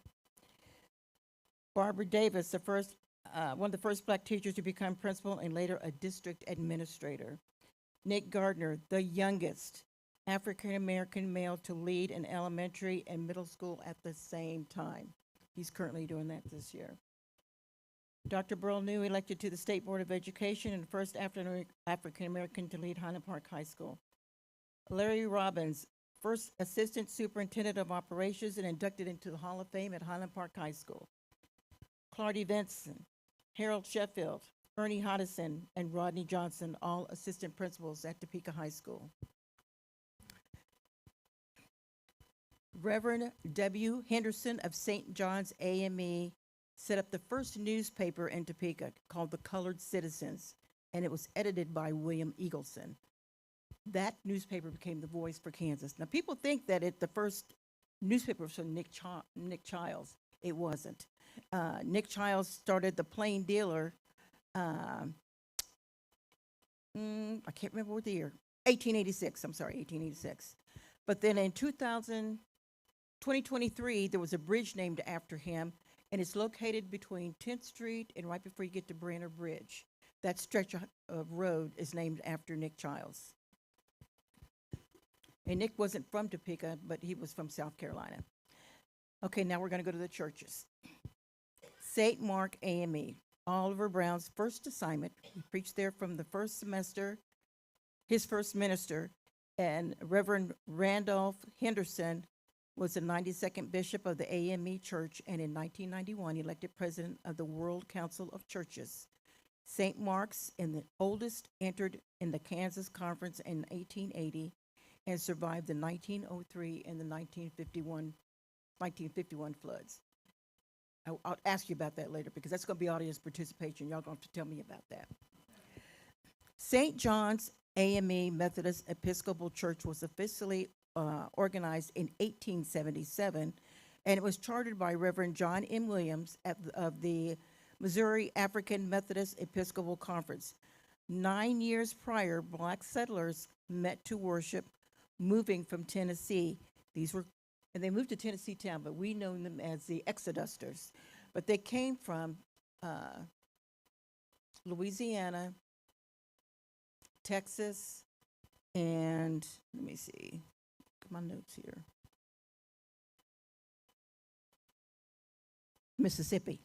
Barbara Davis, one of the first black teachers to become principal and later a district administrator. Nick Gardner, the youngest African-American male to lead an elementary and middle school at the same time. He's currently doing that this year. Dr. Burl New, elected to the State Board of Education and first African-American to lead Highland Park High School. Larry Robbins, first Assistant Superintendent of Operations and inducted into the Hall of Fame at Highland Park High School. Clardy Vinson, Harold Sheffield, Ernie Hodison, and Rodney Johnson, all assistant principals at Topeka High School. Reverend W. Henderson of St. John's AME set up the first newspaper in Topeka called the Colored Citizens, and it was edited by William Eagleson. That newspaper became the voice for Kansas. Now, people think that the first newspaper was from Nick Childs. It wasn't. Nick Childs started the Plain Dealer, I can't remember what the year, 1886. But then in 2023, there was a bridge named after him, and it's located between 10th Street and right before you get to Branner Bridge. That stretch of road is named after Nick Childs. And Nick wasn't from Topeka, but he was from South Carolina. Okay, now we're going to go to the churches. St. Mark AME, Oliver Brown's first assignment. He preached there from the first semester, his first minister, and Reverend Randolph Henderson was the 92nd bishop of the AME Church, and in 1991 elected president of the World Council of Churches. St. Mark's, and the oldest, entered in the Kansas Conference in 1880 and survived the 1903 and the 1951 floods. I'll ask you about that later because that's going to be audience participation. Y'all going to have to tell me about that. St. John's AME Methodist Episcopal Church was officially organized in 1877, and it was chartered by Reverend John M. Williams of the Missouri African Methodist Episcopal Conference. 9 years prior, black settlers met to worship, moving from Tennessee. And they moved to Tennessee town, but we know them as the Exodusters. But they came from Louisiana, Texas, and let me see, my notes here. Mississippi.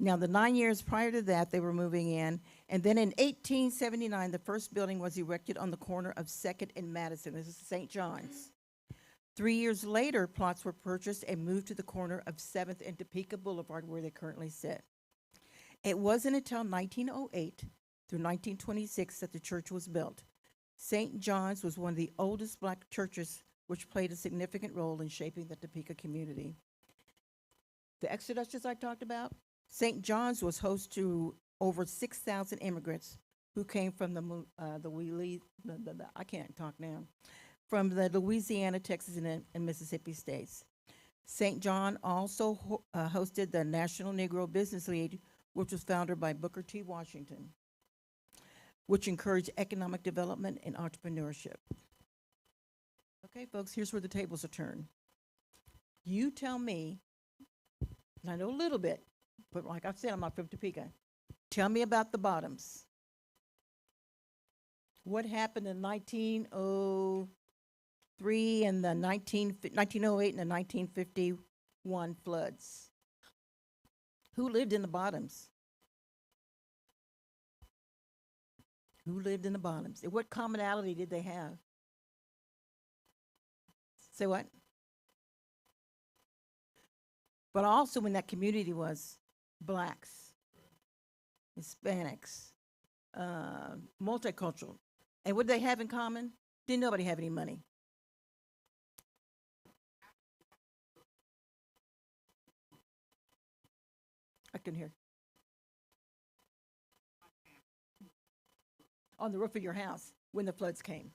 Now, the 9 years prior to that, they were moving in. And then in 1879, the first building was erected on the corner of 2nd and Madison. This is St. John's. 3 years later, plots were purchased and moved to the corner of 7th and Topeka Boulevard where they currently sit. It wasn't until 1908 through 1926 that the church was built. St. John's was one of the oldest black churches, which played a significant role in shaping the Topeka community. The exodus I talked about, St. John's was host to over 6,000 immigrants who came from I can't talk now, from the Louisiana, Texas, and Mississippi states. St. John also hosted the National Negro Business League, which was founded by Booker T. Washington, which encouraged economic development and entrepreneurship. Okay, folks, here's where the tables are turned. You tell me, and I know a little bit, but like I said, I'm not from Topeka. Tell me about the Bottoms. What happened in 1903 and the 1908 and the 1951 floods? Who lived in the Bottoms? Who lived in the Bottoms? And what commonality did they have? Say what? But also in that community was blacks, Hispanics, multicultural. And what did they have in common? Didn't nobody have any money. I couldn't hear. On the roof of your house when the floods came.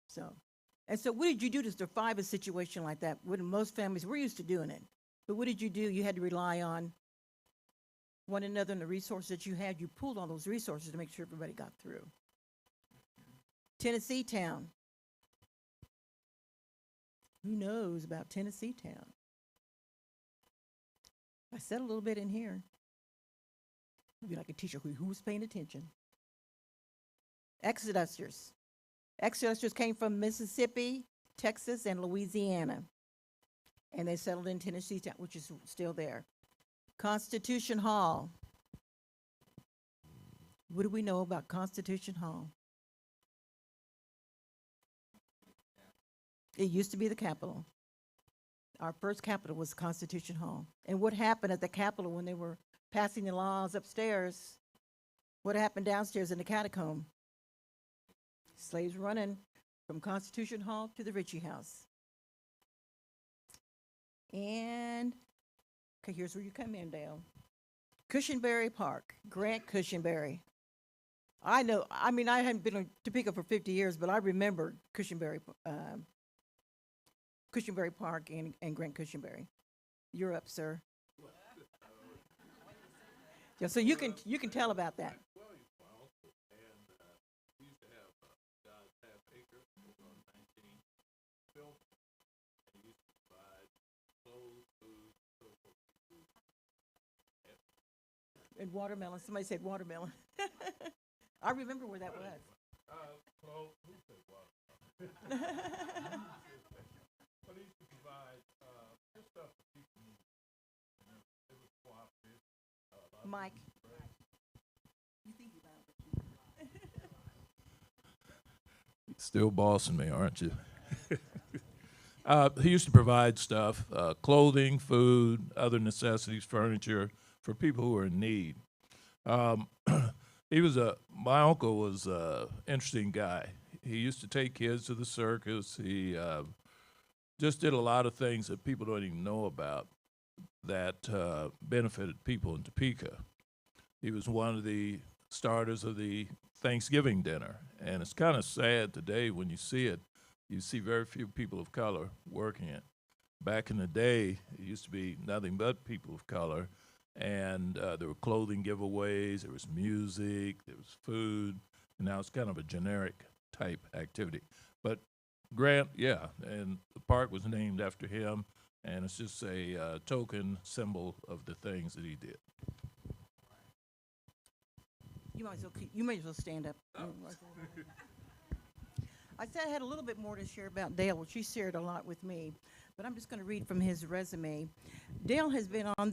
So what did you do to survive a situation like that? When most families, we're used to doing it. But what did you do? You had to rely on one another and the resources that you had. You pulled on those resources to make sure everybody got through. Tennessee Town. Who knows about Tennessee Town? I said a little bit in here. Maybe like a teacher who's paying attention. Exodusters. Exodusters came from Mississippi, Texas, and Louisiana. And they settled in Tennessee Town, which is still there. Constitution Hall. What do we know about Constitution Hall? It used to be the Capitol. Our first Capitol was Constitution Hall. And what happened at the Capitol when they were passing the laws upstairs? What happened downstairs in the catacomb? Slaves running from Constitution Hall to the Ritchie House. And, okay, here's where you come in, Dale. Cushenberry Park, Grant Cushenberry. I know, I mean, I haven't been in Topeka for 50 years, but I remember Cushenberry Park and Grant Cushenberry. You're up, sir. Yeah, so you can tell about that. And watermelon. Somebody said watermelon. I remember where that was. Who said watermelon? But he used to provide just stuff for people. It was cooperative. Mike. Still bossing me, aren't you? He used to provide stuff, clothing, food, other necessities, furniture for people who were in need. My uncle was an interesting guy. He used to take kids to the circus. He just did a lot of things that people don't even know about that benefited people in Topeka. He was one of the starters of the Thanksgiving dinner, and it's kind of sad today when you see it. You see very few people of color working it. Back in the day, it used to be nothing but people of color, and there were clothing giveaways, there was music, there was food, and now it's kind of a generic type activity. But Grant, yeah, and the park was named after him, and it's just a token symbol of the things that he did. You might as well stand up. I said I had a little bit more to share about Dale, which he shared a lot with me, but I'm just going to read from his resume. Dale has been on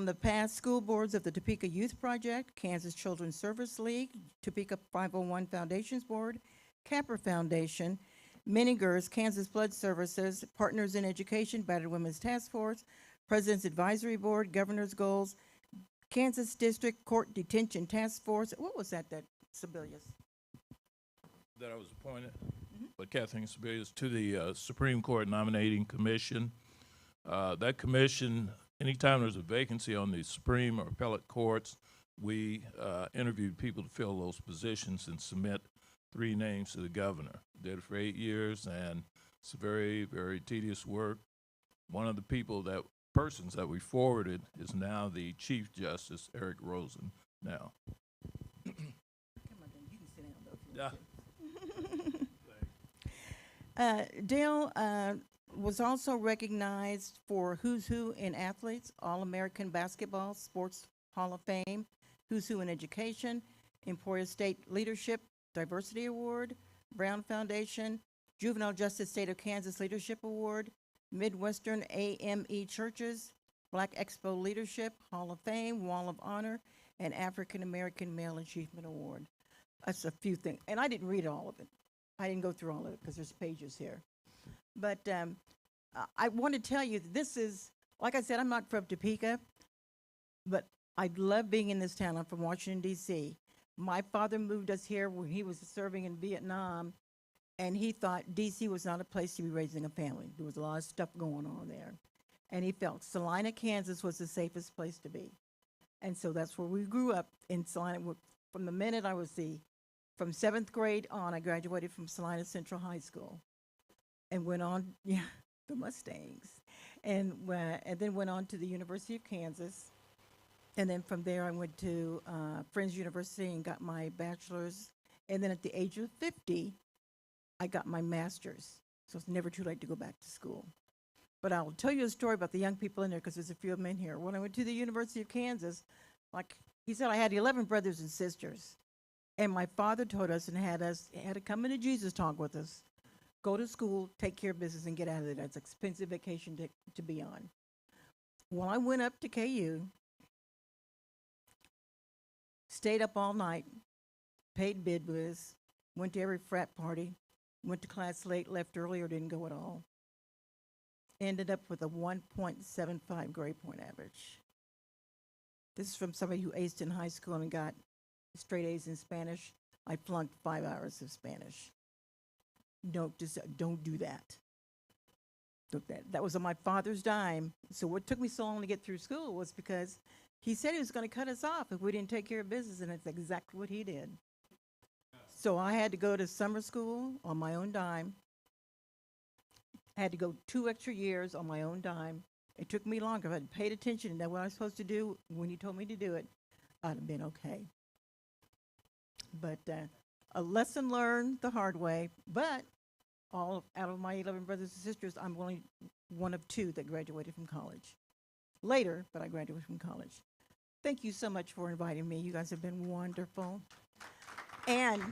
the past school boards of the Topeka Youth Project, Kansas Children's Service League, Topeka 501 Foundations Board, Capper Foundation, Meningers, Kansas Blood Services, Partners in Education, Battered Women's Task Force, President's Advisory Board, Governor's Goals, Kansas District Court Detention Task Force. What was that, Sebelius? That I was appointed by Kathleen Sebelius to the Supreme Court Nominating Commission. That commission, anytime there's a vacancy on the Supreme or appellate courts, we interviewed people to fill those positions and submit 3 names to the governor. Did it for 8 years, and it's very, very tedious work. One of the persons that we forwarded is now the Chief Justice, Eric Rosen, now. Come on, then. You can sit down, though, if you want to. Dale was also recognized for Who's Who in Athletes, All-American Basketball Sports Hall of Fame, Who's Who in Education, Emporia State Leadership Diversity Award, Brown Foundation, Juvenile Justice State of Kansas Leadership Award, Midwestern AME Churches, Black Expo Leadership Hall of Fame, Wall of Honor, and African American Male Achievement Award. That's a few things, and I didn't read all of it. I didn't go through all of it because there's pages here. But I want to tell you that this is, like I said, I'm not from Topeka, but I love being in this town. I'm from Washington, D.C. My father moved us here when he was serving in Vietnam, and he thought D.C. was not a place to be raising a family. There was a lot of stuff going on there. And he felt Salina, Kansas was the safest place to be. And so that's where we grew up in Salina. From the minute I was from 7th grade on, I graduated from Salina Central High School and went on, the Mustangs, and then went on to the University of Kansas. And then from there, I went to Friends University and got my bachelor's. And then at the age of 50, I got my master's. So it's never too late to go back to school. But I'll tell you a story about the young people in there because there's a few of them in here. When I went to the University of Kansas, like he said, I had 11 brothers and sisters. And my father told us and had to come into Jesus talk with us, go to school, take care of business, and get out of there. It's an expensive vacation to be on. Well, I went up to KU, stayed up all night, paid bid-whiz, went to every frat party, went to class late, left early, or didn't go at all. Ended up with a 1.75 grade point average. This is from somebody who aced in high school and got straight A's in Spanish. I flunked 5 hours of Spanish. Don't do that. That was on my father's dime. So what took me so long to get through school was because he said he was going to cut us off if we didn't take care of business, and that's exactly what he did. So I had to go to summer school on my own dime. I had to go 2 extra years on my own dime. It took me longer. If I had paid attention to what I was supposed to do when he told me to do it, I'd have been okay. But a lesson learned the hard way. But out of my 11 brothers and sisters, I'm only one of 2 that graduated from college. Later, but I graduated from college. Thank you so much for inviting me. You guys have been wonderful. And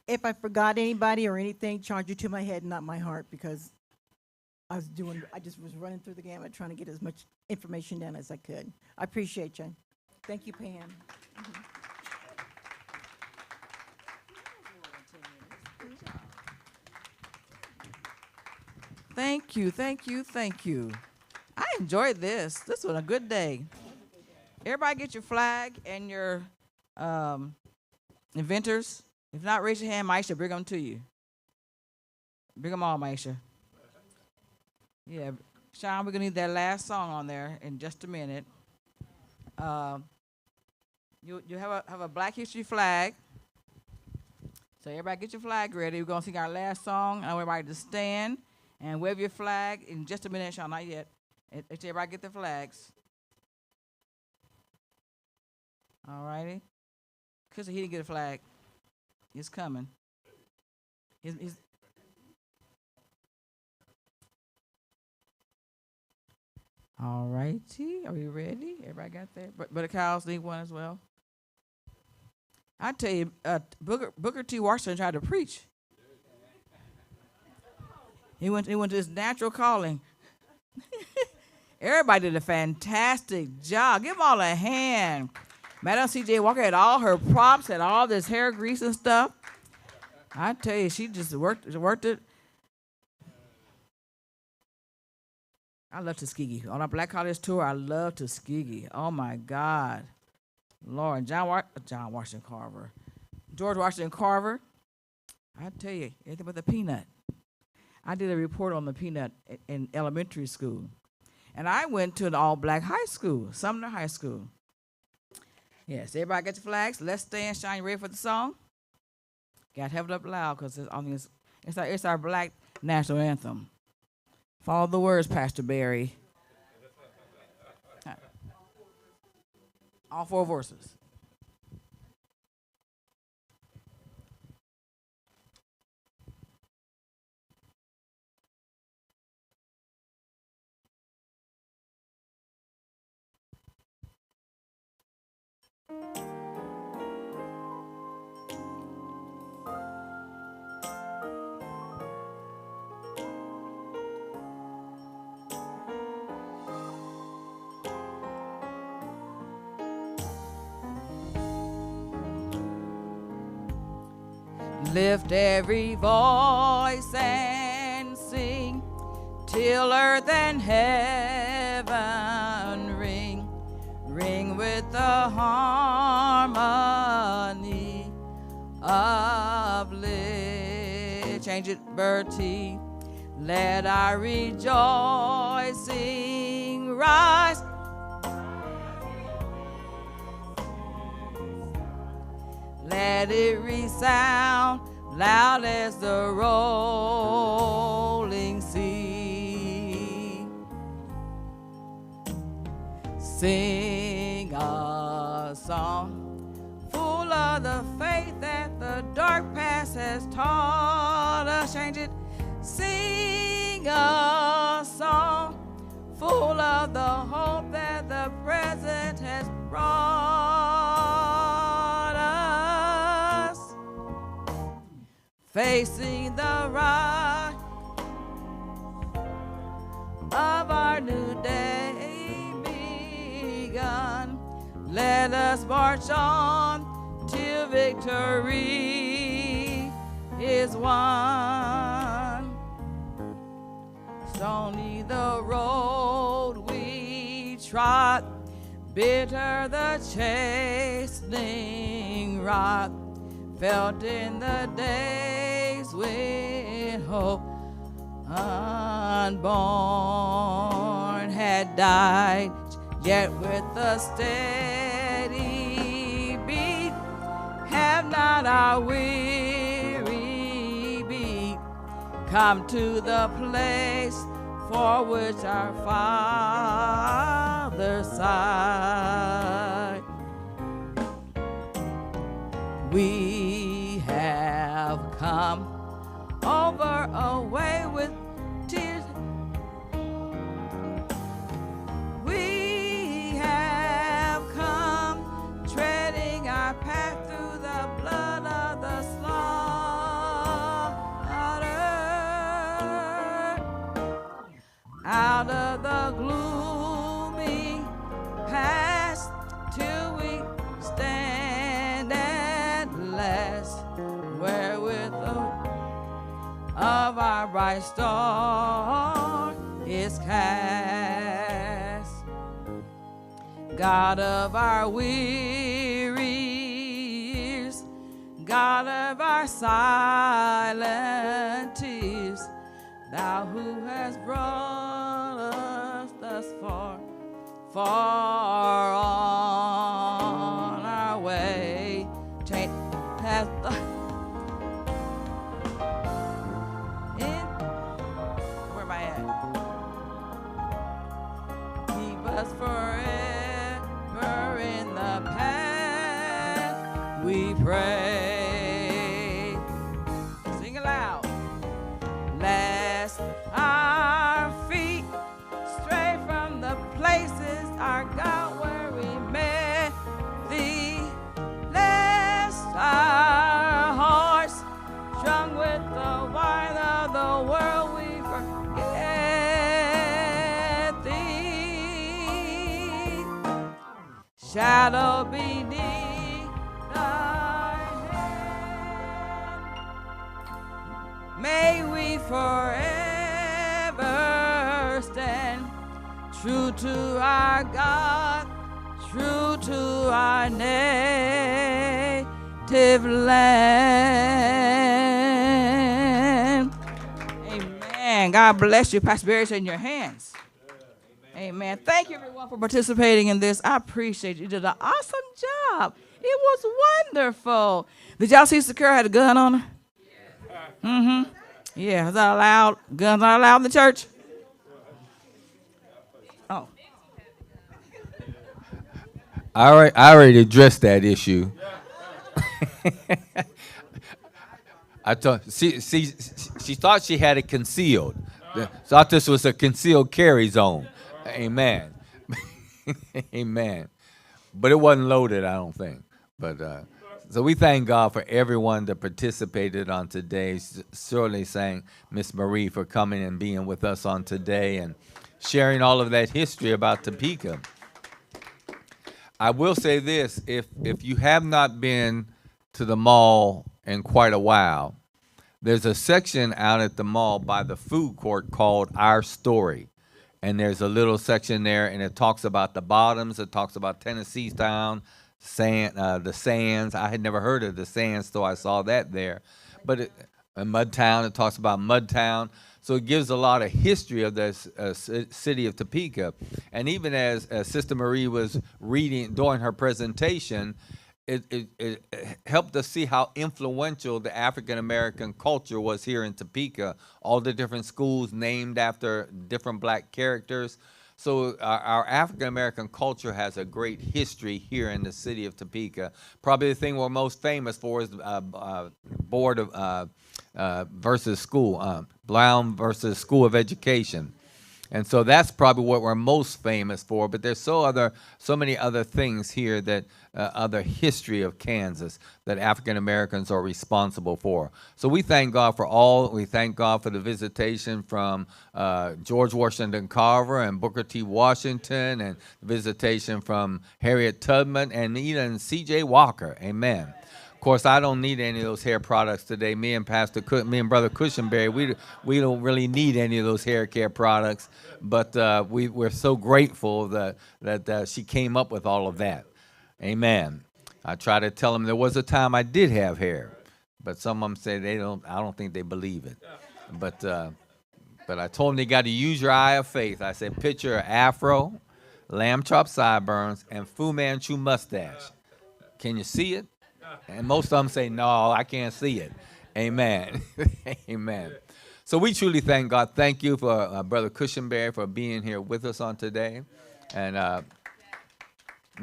if I forgot anybody or anything, charge it to my head, not my heart, because I just was running through the gamut trying to get as much information down as I could. I appreciate you. Thank you, Pam. Thank you, thank you, thank you. I enjoyed this. This was a good day. Everybody get your flag and your inventors. If not, raise your hand, Maisha, bring them to you. Bring them all, Maisha. Yeah, Sean, we're going to need that last song on there in just a minute. You have a Black History flag. So everybody get your flag ready. We're going to sing our last song. I want everybody to stand and wave your flag in just a minute, Sean, not yet. Everybody get their flags. All righty. Because he didn't get a flag. It's coming. All righty. Are we ready? Everybody got that? But the cows need one as well. I tell you, Booker T. Washington tried to preach. He went to his natural calling. Everybody did a fantastic job. Give them all a hand. Madam C.J. Walker had all her props, had all this hair grease and stuff. I tell you, she just worked it. I love Tuskegee. On our Black College tour, I love Tuskegee. Oh my God. Lord, George Washington Carver. George Washington Carver. I tell you, anything but the peanut. I did a report on the peanut in elementary school. And I went to an all-black high school, Sumner High School. Yes, everybody get your flags. Let's stand, shine. You ready for the song? Got to have it up loud because it's our black national anthem. Follow the words, Pastor Barry. All 4 verses. Lift every voice and sing till earth and heaven ring, ring with the harmony of change it, Bertie. Let our rejoicing rise. Let it resound loud as the rolling sea. Sing a song full of the faith that the dark past has taught us. Change it. Sing a song full of the hope that the present has brought us. Facing the rise of our new day begun, let us march on till victory is won. Stony the road we trod, bitter the chastening rod, felt in the days when hope unborn had died, yet with a steady beat have not our weary beat come to the place for which our Father sighed. We have come over away with tears. We have come treading our path through the blood of the slaughtered, out of the gloomy past till we stand at last, where with the of our bright star is cast. God of our weary years, God of our silent tears, thou who hast brought us thus far, far on our way, change past the us forever in the path we pray. Sing aloud. Lest our feet stray from the places, our God, where we met thee. Lest our hearts, drunk with the wine of the world, we forget thee. Shadow beneath thy hand, May we forever stand true to our God, true to our native land. Amen. God bless you. Pastor Barry's in your hands. Amen. Thank you, everyone, for participating in this. I appreciate you. You did an awesome job. It was wonderful. Did y'all see Sakura had a gun on her? Mm-hmm. Yeah, is that allowed? Guns aren't allowed in the church? Oh. I already addressed that issue. I thought she thought she had it concealed. Thought this was a concealed carry zone. Amen. Amen. But it wasn't loaded, I don't think. But so we thank God for everyone that participated on today. Certainly thank Miss Marie for coming and being with us on today and sharing all of that history about Topeka. I will say this, if you have not been to the mall in quite a while, there's a section out at the mall by the food court called Our Story. And there's a little section there, and it talks about the Bottoms. It talks about Tennessee Town, the Sands. I had never heard of the Sands, so I saw that there. But Mudtown, it talks about Mudtown. So it gives a lot of history of this city of Topeka. And even as Sister Marie was reading during her presentation, it helped us see how influential the African-American culture was here in Topeka, all the different schools named after different black characters. So our African-American culture has a great history here in the city of Topeka. Probably the thing we're most famous for is Board of versus School, Brown versus School of Education. And so that's probably what we're most famous for. But there's so many other things here that other history of Kansas that African Americans are responsible for. So we thank God for all. We thank God for the visitation from George Washington Carver and Booker T. Washington, and the visitation from Harriet Tubman and even C.J. Walker. Amen. Of course, I don't need any of those hair products today. Me and Brother Cushionberry, we don't really need any of those hair care products. But we're so grateful that she came up with all of that. Amen. I try to tell them there was a time I did have hair, but some of them say they don't. I don't think they believe it. But I told them they got to use your eye of faith. I said, picture an afro, lamb chop sideburns, and Fu Manchu mustache. Can you see it? And most of them say, no, I can't see it. Amen. Amen. So we truly thank God. Thank you for Brother Cushionberry for being here with us on today. And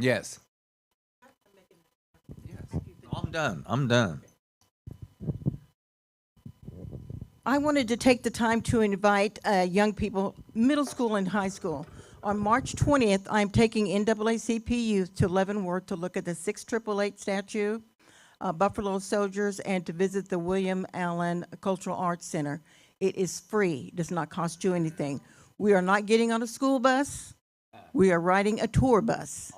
yes. I'm done. I wanted to take the time to invite young people, middle school and high school. On March 20th, I'm taking NAACP youth to Leavenworth to look at the 6888 statue, Buffalo Soldiers, and to visit the William Allen Cultural Arts Center. It is free, does not cost you anything. We are not getting on a school bus. We are riding a tour bus.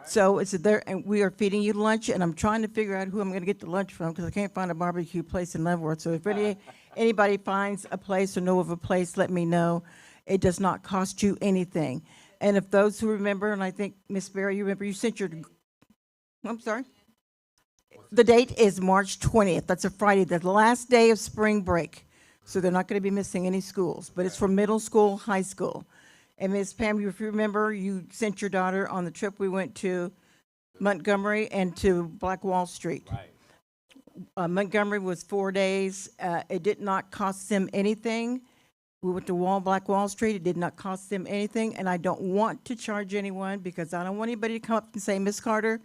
So it's there, and we are feeding you lunch, and I'm trying to figure out who I'm going to get the lunch from because I can't find a barbecue place in Leavenworth. So if anybody finds a place or know of a place, let me know. It does not cost you anything. And if those who remember, and I think, Miss Berry, you remember, you sent your, I'm sorry? The date is March 20th. That's a Friday, the last day of spring break. So they're not going to be missing any schools, but it's for middle school, high school. And Ms. Pam, if you remember, you sent your daughter on the trip. We went to Montgomery and to Black Wall Street. Right. Montgomery was 4 days. It did not cost them anything. We went to Black Wall Street. It did not cost them anything. And I don't want to charge anyone because I don't want anybody to come up and say, Miss Carter,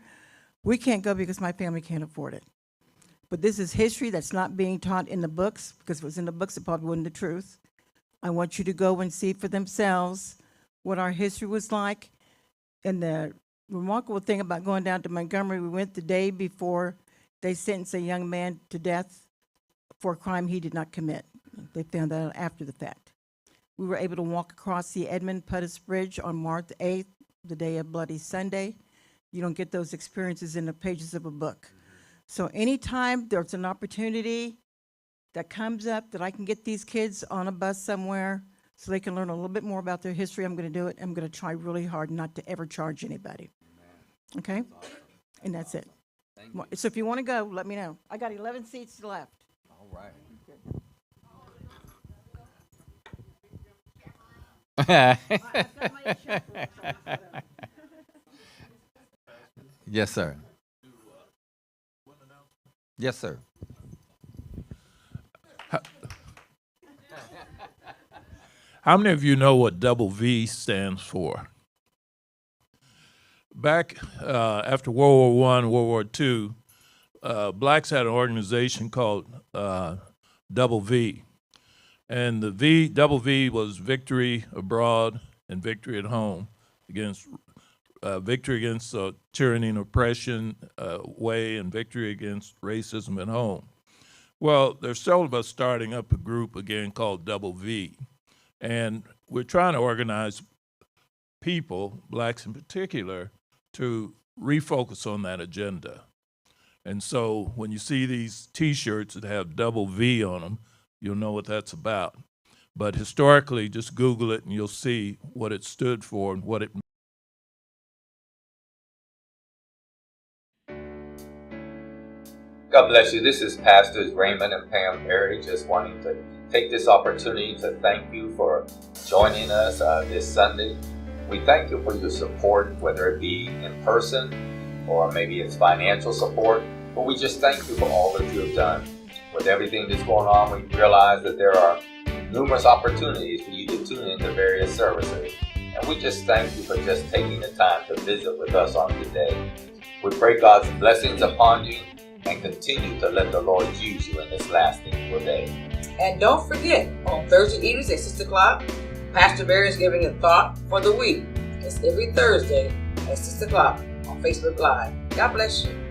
we can't go because my family can't afford it. But this is history that's not being taught in the books, because if it was in the books, it probably wasn't the truth. I want you to go and see for themselves what our history was like. And the remarkable thing about going down to Montgomery, we went the day before they sentenced a young man to death for a crime he did not commit. They found that out after the fact. We were able to walk across the Edmund Pettus Bridge on March 8th, the day of Bloody Sunday. You don't get those experiences in the pages of a book. So anytime there's an opportunity, that comes up that I can get these kids on a bus somewhere so they can learn a little bit more about their history, I'm going to do it. I'm going to try really hard not to ever charge anybody. Okay? And that's it. So if you want to go, let me know. I got 11 seats left. All right. Yes, sir. Yes, sir. How many of you know what double V stands for? Back after World War I, World War II, blacks had an organization called Double V. And the double V was victory abroad and victory at home, against victory against tyranny and oppression way, and victory against racism at home. Well, there's several of us starting up a group again called Double V. And we're trying to organize people, blacks in particular, to refocus on that agenda. And so when you see these T-shirts that have double V on them, you'll know what that's about. But historically, just Google it and you'll see what it stood for and what it meant. God bless you. This is Pastors Raymond and Pam Perry, just wanting to take this opportunity to thank you for joining us this Sunday. We thank you for your support, whether it be in person or maybe it's financial support, but we just thank you for all that you have done. With everything that's going on, we realize that there are numerous opportunities for you to tune into various services. And we just thank you for just taking the time to visit with us on today. We pray God's blessings upon you and continue to let the Lord use you in this last and evil day. And don't forget, on Thursday evenings at 6 o'clock, Pastor Barry is giving a thought for the week. It's every Thursday at 6 o'clock on Facebook Live. God bless you.